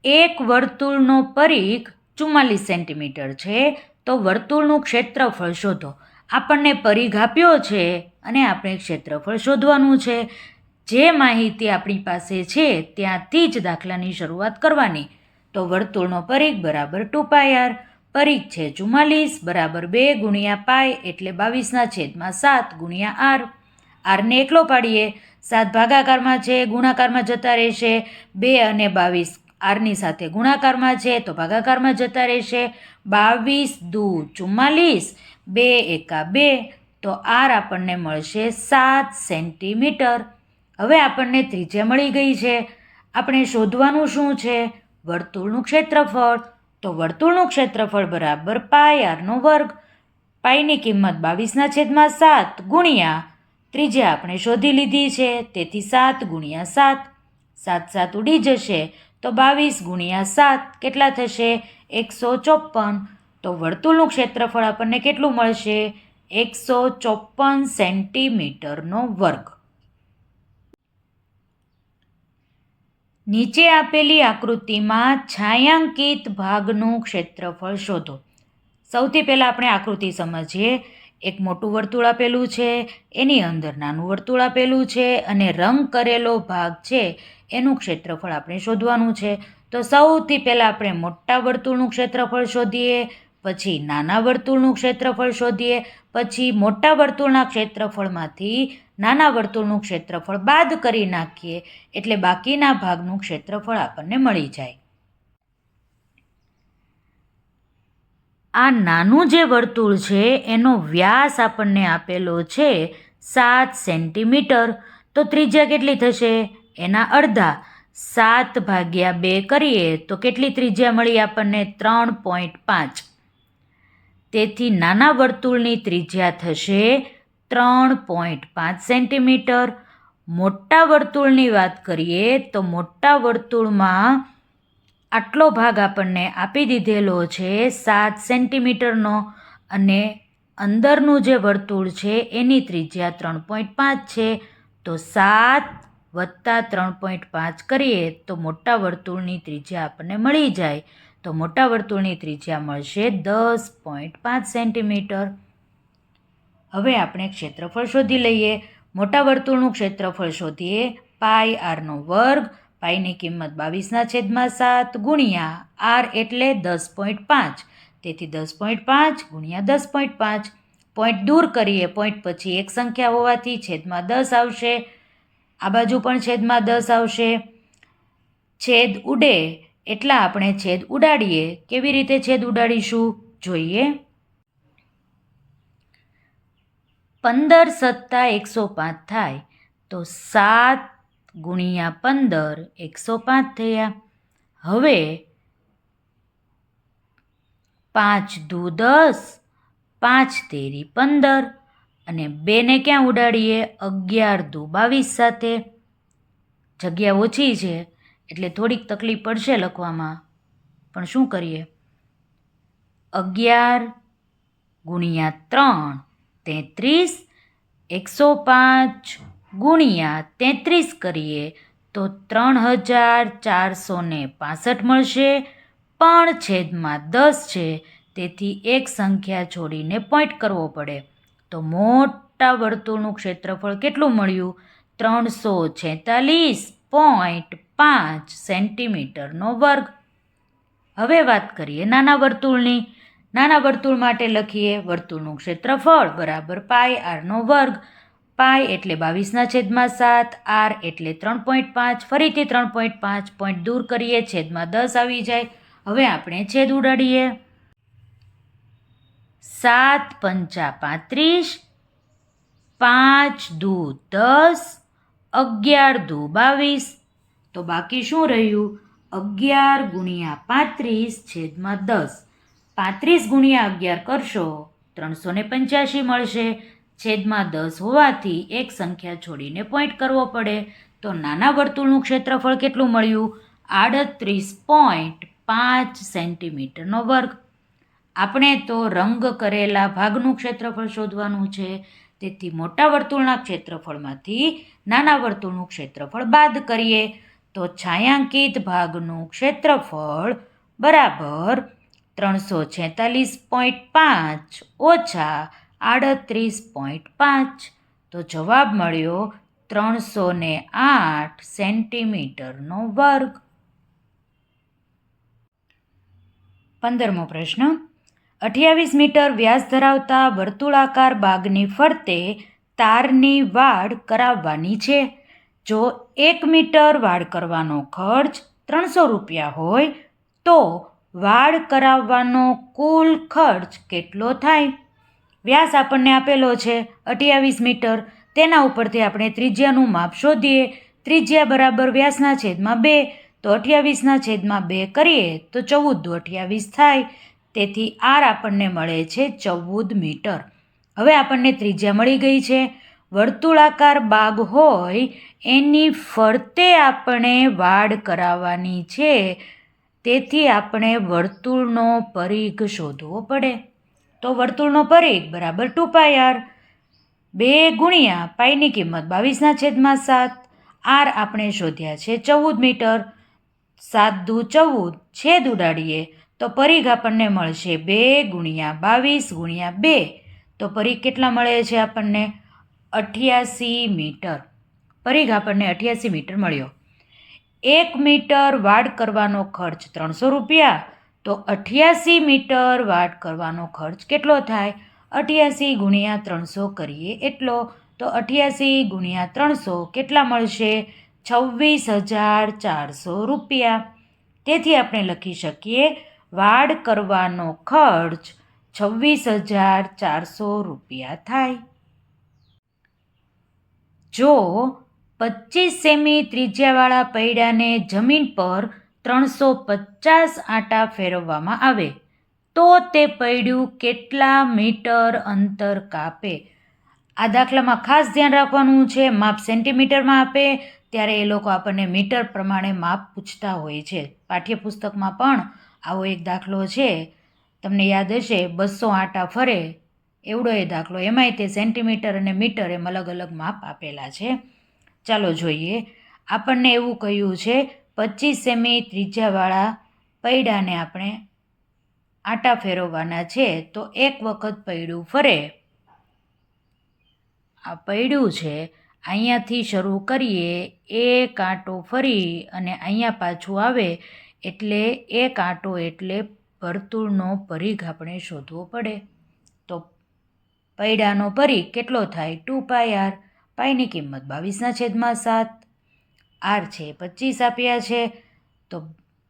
એક વર્તુળનો પરિઘ 44 સેન્ટીમીટર છે, તો વર્તુળનું ક્ષેત્રફળ શોધો. આપણને પરિઘ આપ્યો છે અને આપણે ક્ષેત્રફળ શોધવાનું છે. જે માહિતી આપણી પાસે છે ત્યાંથી જ દાખલાની શરૂઆત કરવાની. તો વર્તુળનો પરિઘ બરાબર 2πr. પરિઘ છે 44 બરાબર 2 ગુણ્યા પાય એટલે 22/7 ગુણ્યા આર. આરને એકલો પાડીએ. 7 ભાગાકારમાં છે, ગુણાકારમાં જતા રહેશે. 2 અને 22 આરની સાથે ગુણાકારમાં છે તો ભાગાકારમાં જતા રહેશે. 22 દુ 44, 2 એકા 2. તો આર આપણને મળશે 7 સેન્ટીમીટર. હવે આપણને ત્રિજ્યા મળી ગઈ છે. આપણે શોધવાનું શું છે? વર્તુળનું ક્ષેત્રફળ. તો વર્તુળનું ક્ષેત્રફળ બરાબર પાય આરનો વર્ગ. પાયની કિંમત 22/7 ગુણ્યા ત્રિજ્યા આપણે શોધી લીધી છે, તેથી 7 ગુણ્યા 7. 7 7 ઉડી જશે તો 22 ગુણ્યા 7 કેટલા થશે? 154. તો વર્તુળનું ક્ષેત્રફળ આપણને કેટલું મળશે? 154 સેન્ટીમીટરનો વર્ગ. નીચે આપેલી આકૃતિમાં છાयांકિત ભાગનું ક્ષેત્રફળ શોધો. સૌથી પહેલાં આપણે આકૃતિ સમજીએ. એક મોટું વર્તુળ આપેલું છે, એની અંદર નાનું વર્તુળ આપેલું છે અને રંગ કરેલો ભાગ છે એનું ક્ષેત્રફળ આપણે શોધવાનું છે. તો સૌથી પહેલાં આપણે મોટા વર્તુળનું ક્ષેત્રફળ શોધીએ, પછી નાના વર્તુળનું ક્ષેત્રફળ શોધીએ, પછી મોટા વર્તુળના ક્ષેત્રફળમાંથી નાના વર્તુળનું ક્ષેત્રફળ બાદ કરી નાખીએ એટલે બાકીના ભાગનું ક્ષેત્રફળ આપણને મળી જાય. આ નાનું જે વર્તુળ છે એનો વ્યાસ આપણને આપેલો છે 7 સેન્ટીમીટર. તો ત્રિજ્યા કેટલી થશે? એના અડધા. 7 ભાગ્યા 2 કરીએ તો કેટલી ત્રિજ્યા મળી આપણને? 3.5. તેથી નાના વર્તુળની ત્રિજ્યા થશે 3.5 સેન્ટીમીટર. મોટા વર્તુળની વાત કરીએ તો મોટા વર્તુળમાં આટલો ભાગ આપણને આપી દીધેલો છે 7 સેન્ટીમીટરનો અને અંદરનું જે વર્તુળ છે એની ત્રિજ્યા 3.5 છે. તો 7 વત્તા 3.5 કરીએ તો મોટા વર્તુળની ત્રિજ્યા આપણને મળી જાય. તો મોટા વર્તુળની ત્રિજ્યા મળશે 10.5 સેન્ટીમીટર. હવે આપણે ક્ષેત્રફળ શોધી લઈએ. મોટા વર્તુળનું ક્ષેત્રફળ શોધીએ. પાય આરનો વર્ગ. પાયની કિંમત 22/7 ગુણ્યા આર એટલે 10.5. તેથી 10.5 ગુણ્યા 10.5. પોઈન્ટ દૂર કરીએ, પોઈન્ટ પછી એક સંખ્યા હોવાથી છેદમાં 10 આવશે. આ બાજુ પણ છેદમાં 10 આવશે. છેદ ઉડે એટલા આપણે છેદ ઉડાડીએ. કેવી રીતે છેદ ઉડાડીશું જોઈએ. 15 સત્તા 105 થાય તો 7 ગુણ્યા 15 105 થયા. હવે 5 દુ 10, 5 તેરી 15 અને 2ને ક્યાં ઉડાડીએ? 11 દુ 22 સાથે. જગ્યા ઓછી છે એટલે થોડીક તકલીફ પડશે લખવામાં, પણ શું કરીએ. 11 ગુણ્યા 3 33, 105 ગુણ્યા 33 કરીએ તો 3465 મળશે. પણ છેદમાં 10 છે તેથી એક સંખ્યા છોડીને પોઈન્ટ કરવો પડે. તો મોટા વર્તુળનું ક્ષેત્રફળ કેટલું મળ્યું? 346.5 સેન્ટીમીટરનો વર્ગ. હવે વાત કરીએ નાના વર્તુળની. નાના વર્તુળ માટે લખીએ વર્તુળનું ક્ષેત્રફળ બરાબર પાય આરનો વર્ગ. પાય એટલે 22/7, આર એટલે 3.5, ફરીથી 3.5, પોઈન્ટ દૂર કરીએ, છેદમાં 10 આવી જાય. હવે આપણે છેદ ઉડાડીએ. 7 × 5 = 35, 5 દુ 10, 11 દુ 22, તો બાકી શું રહ્યું? 11 ગુણ્યા 35 છેદમાં 10. 35 ગુણ્યા 11 કરશો 385 મળશે. છેદમાં 10 હોવાથી એક સંખ્યા છોડીને પોઈન્ટ કરવો પડે. તો નાના વર્તુળનું ક્ષેત્રફળ કેટલું મળ્યું? 38.5 સેન્ટીમીટરનો વર્ગ. આપણે તો રંગ કરેલા ભાગનું ક્ષેત્રફળ શોધવાનું છે. તેથી મોટા વર્તુળના ક્ષેત્રફળમાંથી નાના વર્તુળનું ક્ષેત્રફળ બાદ કરીએ. તો છાંયાંકિત ભાગનું ક્ષેત્રફળ બરાબર 346.5 ઓછા 38.5. તો જવાબ મળ્યો 308 સેન્ટીમીટરનો વર્ગ. 15મો પ્રશ્ન. 28 મીટર વ્યાસ ધરાવતા વર્તુળાકાર બાગની ફરતે તારની વાડ કરાવવાની છે. જો 1 મીટર વાડ કરવાનો ખર્ચ 300 રૂપિયા હોય તો વાડ કરાવવાનો કુલ ખર્ચ કેટલો થાય? વ્યાસ આપણને આપેલો છે 28 મીટર. તેના ઉપરથી આપણે ત્રિજ્યાનું માપ શોધીએ. ત્રિજ્યા બરાબર વ્યાસના છેદમાં 2. તો 28ના છેદમાં 2 કરીએ તો 14 દુ 28 થાય. તેથી આર આપણને મળે છે 14 મીટર. હવે આપણને ત્રિજ્યા મળી ગઈ છે. વર્તુળાકાર બાગ હોય એની ફરતે આપણે વાડ કરાવવાની છે. તેથી આપણે વર્તુળનો પરિઘ શોધવો પડે. તો વર્તુળનો પરિઘ બરાબર 2πr. 2 ગુણ્યા પાઈની કિંમત 22ના છેદમાં 7. આર આપણે શોધ્યા છે 14 મીટર. 7 દુ 14, છેદ ઉડાડીએ તો પરિઘ આપણને મળશે 2 ગુણ્યા 22 ગુણ્યા 2. તો પરિઘ કેટલા મળે છે આપણને? 88 મીટર. પરિઘ આપણને 88 મીટર મળ્યો. 1 મીટર વાડ કરવાનો ખર્ચ 300 રૂપિયા. તો 88 મીટર વાડ કરવાનો ખર્ચ કેટલો થાય? 88 ગુણ્યા 300 કરીએ એટલો. તો 88 ગુણ્યા 300 કેટલા મળશે? 26,400 રૂપિયા. તેથી આપણે લખી શકીએ વાડ કરવાનો ખર્ચ 26,400 રૂપિયા થાય. જો 25 સેમી ત્રિજ્યાવાળા પૈડાને જમીન પર 350 આંટા ફેરવવામાં આવે તો તે પૈડું કેટલા મીટર અંતર કાપે? આ દાખલામાં ખાસ ધ્યાન રાખવાનું છે. માપ સેન્ટીમીટરમાં આપે ત્યારે એ લોકો આપણને મીટર પ્રમાણે માપ પૂછતા હોય છે. પાઠ્યપુસ્તકમાં પણ આવો એક દાખલો છે, તમને યાદ હશે, 200 આંટા ફરે એવડો એ દાખલો. એમાંય તે સેન્ટીમીટર અને મીટર એમ અલગ અલગ માપ આપેલા છે. ચાલો જોઈએ. આપણને એવું કહ્યું છે 25 સેમી ત્રિજ્યાવાળા પૈડાને આપણે આંટા ફેરવવાના છે. તો એક વખત પૈડું ફરે, આ પૈડું છે, અહીંયાથી શરૂ કરીએ, એક આંટો ફરી અને અહીંયા પાછું આવે એટલે એક આંટો એટલે વર્તુળનો પરિઘ આપણે શોધવો પડે. તો પૈડાનો પરિઘ કેટલો થાય? 2πr. પાઈની કિંમત 22ના છેદમાં 7. આર છે 25 આપ્યા છે. તો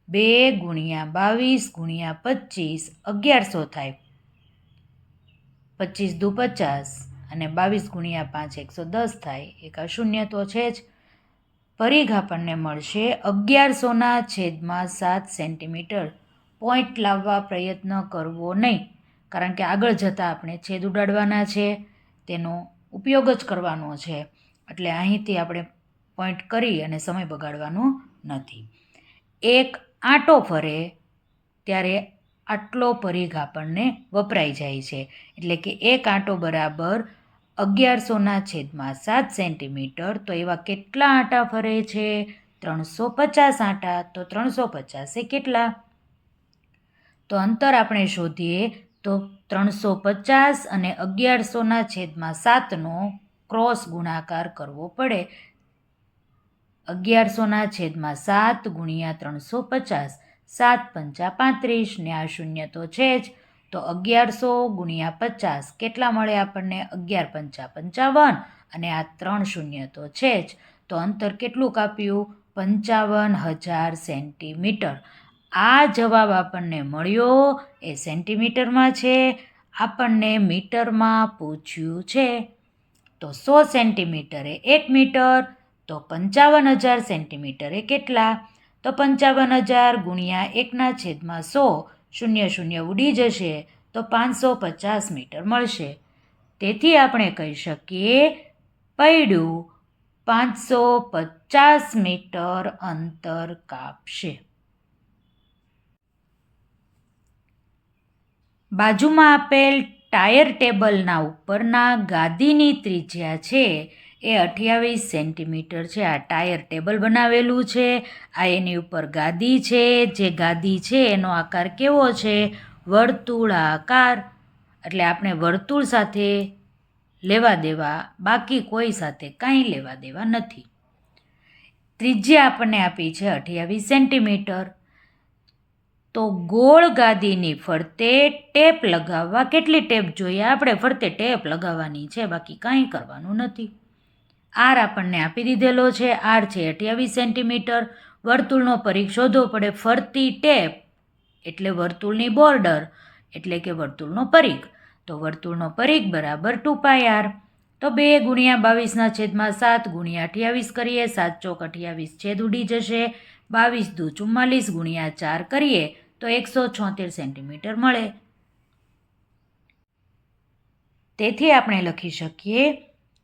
2 ગુણ્યા 22 ગુણ્યા 25, 1100 થાય. 25 દુ 50 અને 22 ગુણ્યા 5, 110 થાય. એક શૂન્ય તો છે જ. પરિઘ આપણને મળશે 1100ના છેદમાં 7 સેન્ટીમીટર. પોઈન્ટ લાવવા પ્રયત્ન કરવો નહીં, કારણ કે આગળ જતાં આપણે છેદ ઉડાડવાના છે, તેનો ઉપયોગ જ કરવાનો છે. એટલે અહીંથી આપણે પોઈન્ટ કરી અને સમય બગાડવાનો નથી. એક આંટો ફરે ત્યારે આટલો પરિઘ આપણને વપરાઈ જાય છે. એટલે કે એક આંટો બરાબર 1100ના છેદમાં 7 સેન્ટીમીટર. તો એવા કેટલા આંટા ફરે છે? 350 આંટા. તો 350 એ કેટલા? તો અંતર આપણે શોધીએ તો 350 અને 1100ના છેદમાં 7નો ક્રોસ ગુણાકાર કરવો પડે. 1100ના છેદમાં 7 ગુણ્યા 350, 7 પંચા 35 ને આ શૂન્ય તો છે જ. તો 1100 ગુણ્યા 50 કેટલા મળે આપણને? 11 પંચા 55 અને આ 3 શૂન્ય તો છે જ. તો અંતર કેટલું કાપ્યું? 55,000 સેન્ટીમીટર. આ જવાબ આપણને મળ્યો એ સેન્ટીમીટરમાં છે. આપણને મીટરમાં પૂછ્યું છે. તો 100 સેન્ટીમીટરે 1 મીટર, તો 55,000 સેન્ટીમીટરે કેટલા? તો 55,000 ગુણ્યા 1/100, 0 ઉડી જશે તો 550 મીટર મળશે. તેથી આપણે કહી શકીએ પૈડું 550 મીટર અંતર કાપશે. બાજુમાં આપેલ ટાયર ટેબલના ઉપરના ગાદીની ત્રિજ્યા છે એ 28 સેન્ટીમીટર છે. આ ટાયર ટેબલ બનાવેલું છે, આ એની ઉપર ગાદી છે. જે ગાદી છે એનો આકાર કેવો છે? વર્તુળાકાર. એટલે આપણે વર્તુળ સાથે લેવા દેવા, બાકી કોઈ સાથે કાંઈ લેવા દેવા નથી. ત્રિજ્યા આપણને આપી છે 28 સેન્ટીમીટર. તો ગોળ ગાદીની ફરતે ટેપ લગાવવા કેટલી ટેપ જોઈએ? આપણે ફરતે ટેપ લગાવવાની છે, બાકી કાંઈ કરવાનું નથી. આર આપણને આપી દીધેલો છે. આર છે 28 સેન્ટીમીટર. વર્તુળનો પરિઘ શોધવો પડે. ફરતી ટેપ એટલે વર્તુળની બોર્ડર એટલે કે વર્તુળનો પરિઘ. તો વર્તુળનો પરિઘ બરાબર 2πr. તો 2 ગુણ્યા 22/7 ગુણ્યા 28 કરીએ. 7 ચોક 28 છેદ ઉડી જશે. 22 દુ 44 ગુણ્યા 4 કરીએ તો 176 સેન્ટીમીટર મળે. તેથી આપણે લખી શકીએ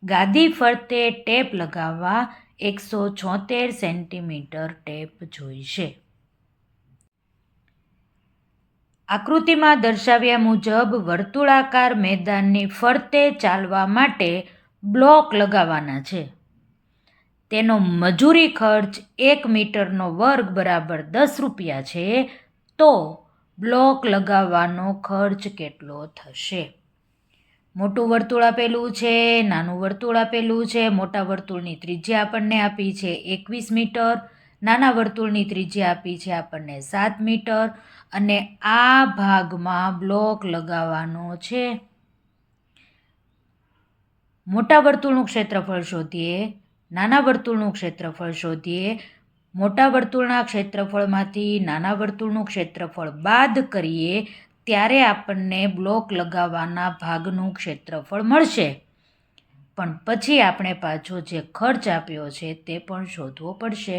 ગાદી ફરતે ટેપ લગાવવા 176 સેન્ટીમીટર ટેપ જોઈશે. આકૃતિમાં દર્શાવ્યા મુજબ વર્તુળાકાર મેદાનની ફરતે ચાલવા માટે બ્લોક લગાવવાના છે. તેનો મજૂરી ખર્ચ 1 મીટરનો વર્ગ બરાબર 10 રૂપિયા છે. તો બ્લોક લગાવવાનો ખર્ચ કેટલો થશે? મોટું વર્તુળ આપેલું છે, નાનું વર્તુળ આપેલું છે. મોટા વર્તુળની ત્રિજ્યા આપણને આપી છે 21 મીટર, નાના વર્તુળની ત્રિજ્યા આપી છે આપણને 7 મીટર. અને આ ભાગમાં બ્લોક લગાવવાનો છે. મોટા વર્તુળનું ક્ષેત્રફળ શોધીએ, નાના વર્તુળનું ક્ષેત્રફળ શોધીએ. મોટા વર્તુળના ક્ષેત્રફળમાંથી નાના વર્તુળનું ક્ષેત્રફળ બાદ કરીએ ત્યારે આપણને બ્લોક લગાવવાના ભાગનું ક્ષેત્રફળ મળશે. પણ પછી આપણે પાછો જે ખર્ચ આપ્યો છે તે પણ શોધવો પડશે.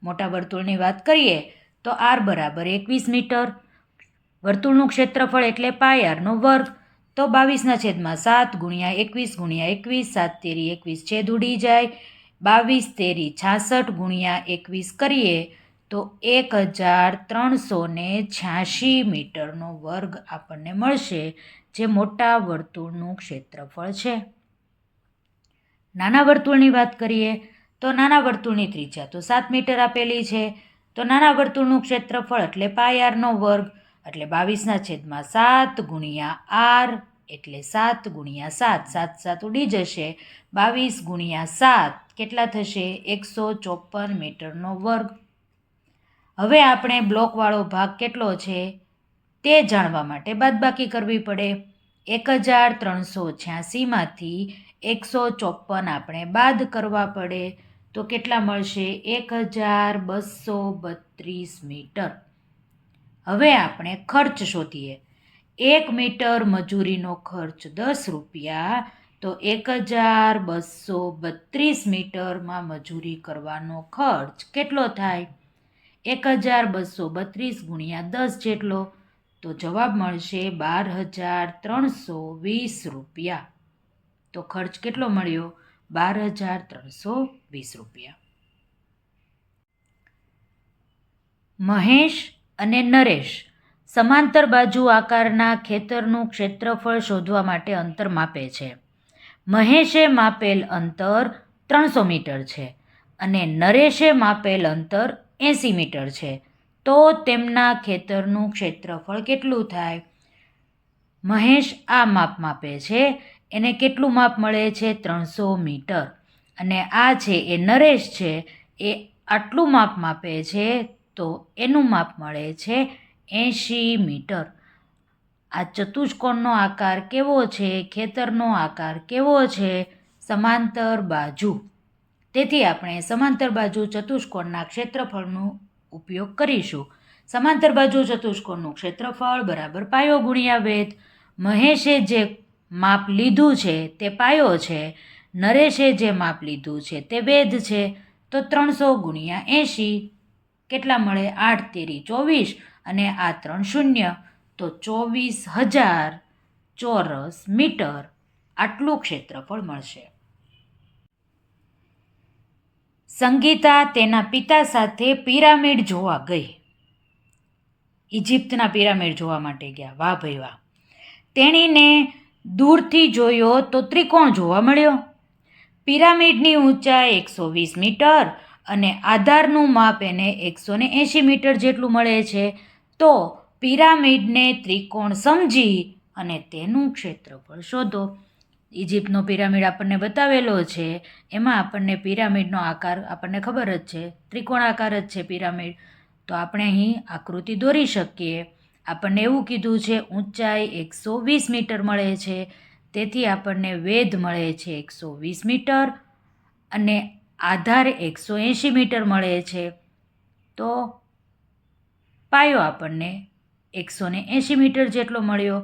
મોટા વર્તુળની વાત કરીએ તો આર બરાબર 21 મીટર. વર્તુળનું ક્ષેત્રફળ એટલે πr² તો 22/7 ગુણ્યા 21 ગુણ્યા 21, 7 તેરી 21 છેદ ઉડી જાય. 22 તેરી 66 ગુણ્યા 21 કરીએ તો 1386 મીટરનો વર્ગ આપણને મળશે, જે મોટા વર્તુળનું ક્ષેત્રફળ છે. નાના વર્તુળની વાત કરીએ તો નાના વર્તુળની ત્રિજ્યા તો 7 મીટર આપેલી છે. તો નાના વર્તુળનું ક્ષેત્રફળ એટલે πr² એટલે 22/7 ગુણ્યા આર એટલે 7 ગુણ્યા 7, 7 7 ઉડી જશે. 22 ગુણ્યા 7 કેટલા થશે? 154 મીટરનો વર્ગ. હવે આપણે બ્લોકવાળો ભાગ કેટલો છે તે જાણવા માટે બાદબાકી કરવી પડે. 1386માંથી 154 આપણે બાદ કરવા પડે તો કેટલા મળશે? 1232 મીટર. હવે આપણે ખર્ચ શોધીએ. 1 મીટર મજૂરીનો ખર્ચ 10 રૂપિયા. તો 1232 મીટરમાં મજૂરી કરવાનો ખર્ચ કેટલો થાય? 1232 ગુણ્યા 10 જેટલો. તો જવાબ મળશે 12,320 રૂપિયા. તો ખર્ચ કેટલો મળ્યો? 12,320 રૂપિયા. મહેશ અને નરેશ સમાંતર બાજુ આકારના ખેતરનું ક્ષેત્રફળ શોધવા માટે અંતર માપે છે. મહેશે માપેલ અંતર 300 મીટર છે અને નરેશે માપેલ અંતર 80 મીટર છે. તો તેમના ખેતરનું ક્ષેત્રફળ કેટલું થાય? મહેશ આ માપ માપે છે, એને કેટલું માપ મળે છે? 300 મીટર. અને આ છે એ નરેશ છે, એ આટલું માપ માપે છે, તો એનું માપ મળે છે 80 મીટર. આ ચતુષ્કોણનો આકાર કેવો છે? ખેતરનો આકાર કેવો છે? સમાંતર બાજુ. તેથી આપણે સમાંતર બાજુ ચતુષ્કોણના ક્ષેત્રફળનો ઉપયોગ કરીશું. સમાંતર બાજુ ચતુષ્કોણનું ક્ષેત્રફળ બરાબર પાયો ગુણ્યા વેધ. મહેશે જે માપ લીધું છે તે પાયો છે નરેશે જે માપ લીધું છે તે વેદ છે, તો 300 ગુણ્યા 80 કેટલા મળે? 8 તેરી 24 અને આ 3 શૂન્ય, તો 24,000 ચોરસ મીટર આટલું ક્ષેત્રફળ મળશે. સંગીતા તેના પિતા સાથે પિરામિડ જોવા ગઈ. ઇજિપ્તના પિરામિડ જોવા માટે ગયા. વાહ ભાઈ વાહ. તેણીને દૂરથી જોયો તો ત્રિકોણ જોવા મળ્યો. પિરામિડની ઊંચાઈ 120 મીટર અને આધારનું માપ એને 180 મીટર જેટલું મળે છે. તો પિરામિડને ત્રિકોણ સમજી અને તેનું ક્ષેત્રફળ શોધો. ઇજિપ્તનો પિરામિડ આપણને બતાવેલો છે, એમાં આપણને પિરામિડનો આકાર આપણને ખબર જ છે, ત્રિકોણાકાર જ છે પિરામિડ. તો આપણે અહીં આકૃતિ દોરી શકીએ. આપણને એવું કીધું છે ઊંચાઈ 120 મીટર મળે છે, તેથી આપણને વેધ મળે છે 120 મીટર અને આધાર 180 મીટર મળે છે. તો પાયો આપણને 180 મીટર જેટલો મળ્યો.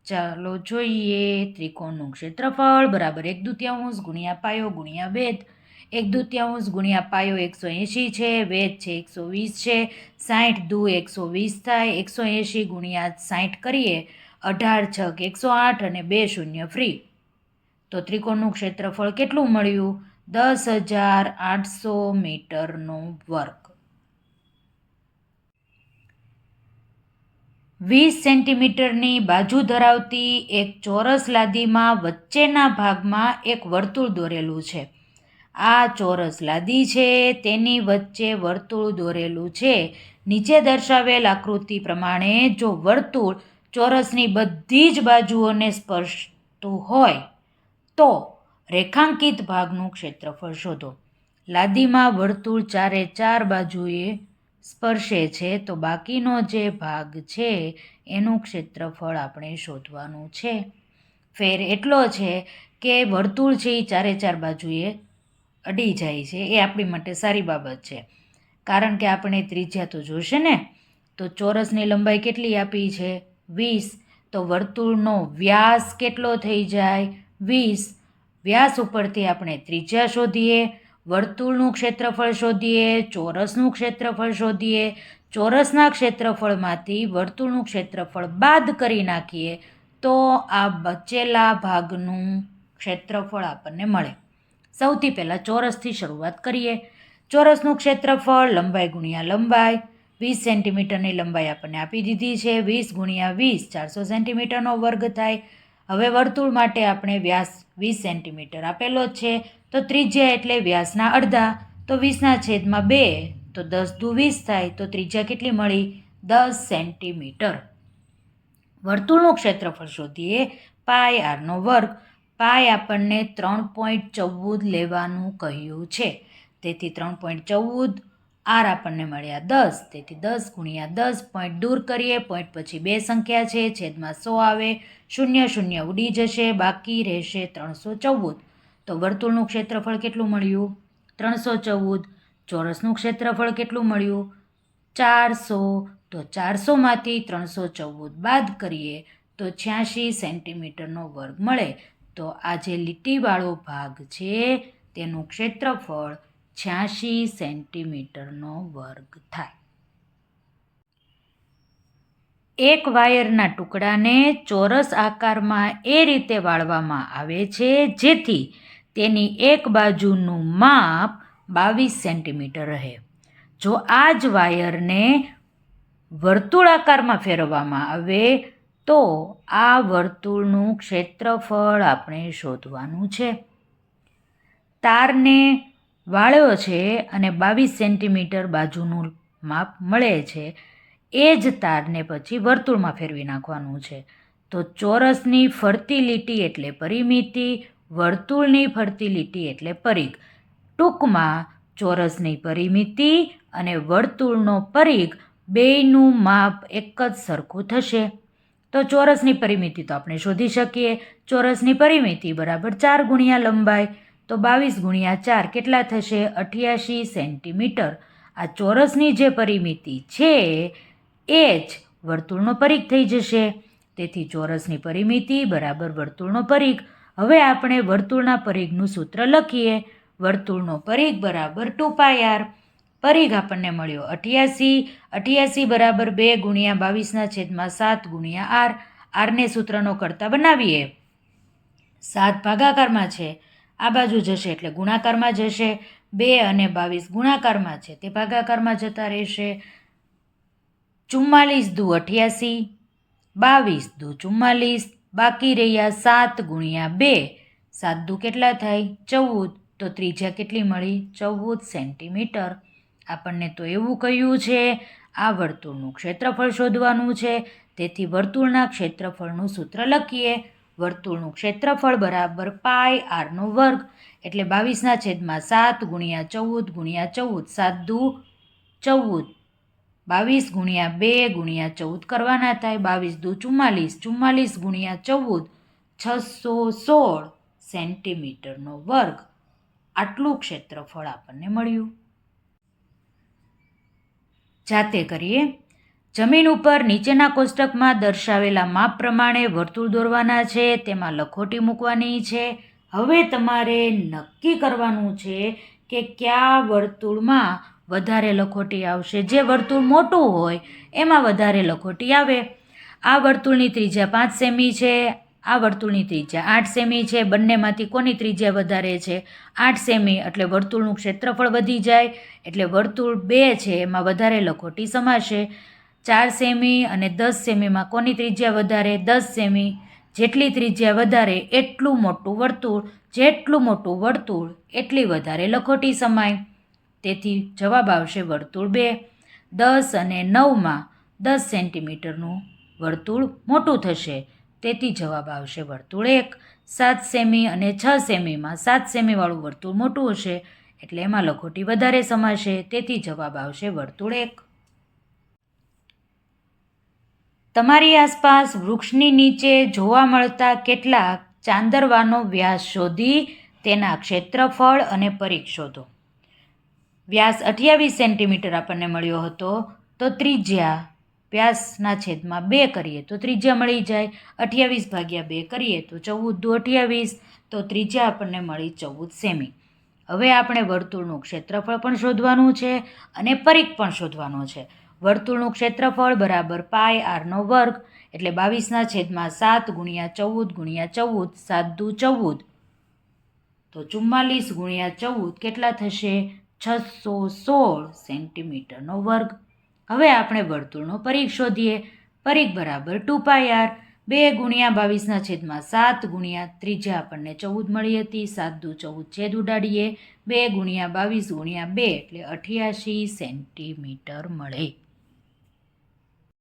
ચાલો જોઈએ. ત્રિકોણનું ક્ષેત્રફળ બરાબર 1/2 ગુણ્યા પાયો ગુણ્યા વેધ. 1/2 ગુણ્યા પાયો 180 છે, વેધ છે 120 છે, 60 દુ 120 થાય, 180 ગુણ્યા 60 કરીએ, 18 છક 108 અને 2 શૂન્ય ફ્રી. તો ત્રિકોણનું ક્ષેત્રફળ કેટલું મળ્યું? 10,800 મીટરનો વર્ગ. 20 સેન્ટીમીટરની બાજુ ધરાવતી એક ચોરસ લાદીમાં વચ્ચેના ભાગમાં એક વર્તુળ દોરેલું છે. આ ચોરસ લાદી છે, તેની વચ્ચે વર્તુળ દોરેલું છે. નીચે દર્શાવેલ આકૃતિ પ્રમાણે જો વર્તુળ ચોરસની બધી જ બાજુઓને સ્પર્શતું હોય તો રેખાંકિત ભાગનું ક્ષેત્રફળ શોધો. લાદીમાં વર્તુળ ચારે 4 બાજુએ સ્પર્શે છે, તો બાકીનો જે ભાગ છે એનું ક્ષેત્રફળ આપણે શોધવાનું છે. ફેર એટલો છે કે વર્તુળ છે એ ચારે 4 બાજુએ અડી જાય છે, એ આપણી માટે સારી બાબત છે, કારણ કે આપણે ત્રિજ્યા તો જોશે ને. તો ચોરસની લંબાઈ કેટલી આપી છે? 20. તો વર્તુળનો વ્યાસ કેટલો થઈ જાય? 20. વ્યાસ ઉપરથી આપણે ત્રિજ્યા શોધીએ, વર્તુળનું ક્ષેત્રફળ શોધીએ, ચોરસનું ક્ષેત્રફળ શોધીએ, ચોરસના ક્ષેત્રફળમાંથી વર્તુળનું ક્ષેત્રફળ બાદ કરી નાખીએ, તો આ બચેલા ભાગનું ક્ષેત્રફળ આપણને મળે. સૌથી પહેલાં ચોરસથી શરૂઆત કરીએ. ચોરસનું ક્ષેત્રફળ લંબાઈ ગુણ્યા લંબાઈ. 20 સેન્ટીમીટરની લંબાઈ આપણને આપી દીધી છે. 20 ગુણ્યા 20 400 સેન્ટીમીટરનો વર્ગ થાય. હવે વર્તુળ માટે આપણે વ્યાસ 20 સેન્ટીમીટર આપેલો જ છે, તો ત્રિજ્યા એટલે વ્યાસના અડધા, તો 20/2, તો 10 દુ 20 થાય, તો ત્રિજ્યા કેટલી મળી? 10 સેન્ટીમીટર. વર્તુળનું ક્ષેત્રફળ શોધીએ. પાય આરનો વર્ગ. પાય આપણને 3.14 લેવાનું કહ્યું છે, તેથી 3.14 આર આપણને મળ્યા 10, તેથી 10 ગુણ્યા 10. પોઈન્ટ દૂર કરીએ, પોઈન્ટ પછી 2 સંખ્યા છે, છેદમાં 100 આવે, 0 0 ઉડી જશે, બાકી રહેશે 314. તો વર્તુળનું ક્ષેત્રફળ કેટલું મળ્યું? 314. ચોરસનું ક્ષેત્રફળ કેટલું મળ્યું? 400. તો 400માંથી 314 બાદ કરીએ તો 86 સેન્ટીમીટરનો વર્ગ મળે. તો આ જે લીટીવાળો ભાગ છે તેનું ક્ષેત્રફળ 86 સેન્ટીમીટરનો વર્ગ થાય. એક વાયરના ટુકડાને ચોરસ આકારમાં એ રીતે વાળવામાં આવે છે જેથી તેની એક બાજુનું માપ 22 સેન્ટીમીટર રહે. જો આ જ વાયરને વર્તુળાકારમાં ફેરવવામાં આવે તો આ વર્તુળનું ક્ષેત્રફળ આપણે શોધવાનું છે. તારને વાળ્યો છે અને 22 સેન્ટીમીટર બાજુનું માપ મળે છે. એ જ તારને પછી વર્તુળમાં ફેરવી નાખવાનું છે. તો ચોરસની ફરતી લીટી એટલે પરિમિતિ, વર્તુળની ફરતી લીટી એટલે પરિઘ. ટૂંકમાં ચોરસની પરિમિતિ અને વર્તુળનો પરિઘ બેયનું માપ એક જ સરખું થશે. તો ચોરસની પરિમિતિ તો આપણે શોધી શકીએ. ચોરસની પરિમિતિ બરાબર 4 ગુણ્યા લંબાઈ, તો 22 ગુણ્યા 4 કેટલા થશે? 88 સેન્ટીમીટર. આ ચોરસની જે પરિમિતિ છે એ જ વર્તુળનો પરિઘ થઈ જશે. તેથી ચોરસની પરિમિતિ બરાબર વર્તુળનો પરિઘ. હવે આપણે વર્તુળના પરિઘનું સૂત્ર લખીએ. વર્તુળનો પરિઘ બરાબર 2πr. પરિઘ આપણને મળ્યો 88. 88 બરાબર 2 ગુણ્યા 22/7 ગુણ્યા r. આરને સૂત્રનો કરતા બનાવીએ. 7 ભાગાકારમાં છે, આ બાજુ જશે એટલે ગુણાકારમાં જશે. 2 અને 22 ગુણાકારમાં છે, તે ભાગાકારમાં જતા રહેશે. 44 દુ 88, 22 દુ 44, બાકી રહ્યા 7 ગુણ્યા 2. 7 દુ કેટલા થાય? 14. તો ત્રિજ્યા કેટલી મળી? 14 સેન્ટીમીટર. આપણને તો એવું કહ્યું છે આ વર્તુળનું ક્ષેત્રફળ શોધવાનું છે, તેથી વર્તુળના ક્ષેત્રફળનું સૂત્ર લખીએ. વર્તુળનું ક્ષેત્રફળ બરાબર πr², એટલે 22/7 ગુણ્યા 14 ગુણ્યા 14. 7 દુ 14, 22 ગુણ્યા 2 ગુણ્યા 14 કરવાના થાય. 22 દુ 44, 44 ગુણ્યા 14, 616 સેન્ટીમીટરનો વર્ગ. આટલું ક્ષેત્રફળ આપણને મળ્યું. જાતે કરીએ. જમીન ઉપર નીચેના કોષ્ટકમાં દર્શાવેલા માપ પ્રમાણે વર્તુળ દોરવાના છે, તેમાં લખોટી મૂકવાની છે. હવે તમારે નક્કી કરવાનું છે કે કયા વર્તુળમાં વધારે લખોટી આવશે. જે વર્તુળ મોટું હોય એમાં વધારે લખોટી આવે. આ વર્તુળની ત્રિજ્યા 5 સેમી છે, આ વર્તુળની ત્રિજ્યા 8 સેમી છે. બંનેમાંથી કોની ત્રિજ્યા વધારે છે? 8 સેમી. એટલે વર્તુળનું ક્ષેત્રફળ વધી જાય, એટલે વર્તુળ 2 છે એમાં વધારે લખોટી સમાશે. 4 સેમી અને 10 સેમીમાં કોની ત્રિજ્યા વધારે? 10 સેમી. જેટલી ત્રિજ્યા વધારે એટલું મોટું વર્તુળ, જેટલું મોટું વર્તુળ એટલી વધારે લખોટી સમાય. તેથી જવાબ આવશે વર્તુળ 2. 10 અને 9માં 10 સેન્ટીમીટરનું વર્તુળ મોટું થશે, તેથી જવાબ આવશે વર્તુળ 1. 7 સેમી અને 6 સેમીમાં 7 સેમીવાળું વર્તુળ મોટું હશે, એટલે એમાં લખોટી વધારે સમાશે, તેથી જવાબ આવશે વર્તુળ 1. તમારી આસપાસ વૃક્ષની નીચે જોવા મળતા કેટલાક ચાંદરવાનો વ્યાસ શોધી તેના ક્ષેત્રફળ અને પરિઘ શોધો. વ્યાસ 28 સેન્ટીમીટર આપણને મળ્યો હતો, તો ત્રિજ્યા વ્યાસના છેદમાં 2 કરીએ તો ત્રિજ્યા મળી જાય. 28 ભાગ્યા 2 કરીએ તો 14 દુ 28, તો ત્રિજ્યા આપણને મળી 14 સેમી. હવે આપણે વર્તુળનું ક્ષેત્રફળ પણ શોધવાનું છે અને પરિઘ પણ શોધવાનો છે. વર્તુળનું ક્ષેત્રફળ બરાબર πr², એટલે 22/7 ગુણ્યા 14 ગુણ્યા 14. 7 દુ 14, તો 44 ગુણ્યા 14 કેટલા થશે? 616 સેન્ટીમીટરનો વર્ગ. હવે આપણે વર્તુળનો પરિઘ શોધીએ. પરિઘ બરાબર 2πr. 2 ગુણ્યા 22/7 ગુણ્યા ત્રિજ્યા આપણને 14 મળી હતી. 7 દુ 14 છેદ ઉડાડીએ. 2 ગુણ્યા 22 ગુણ્યા 2 એટલે 88 સેન્ટીમીટર મળે.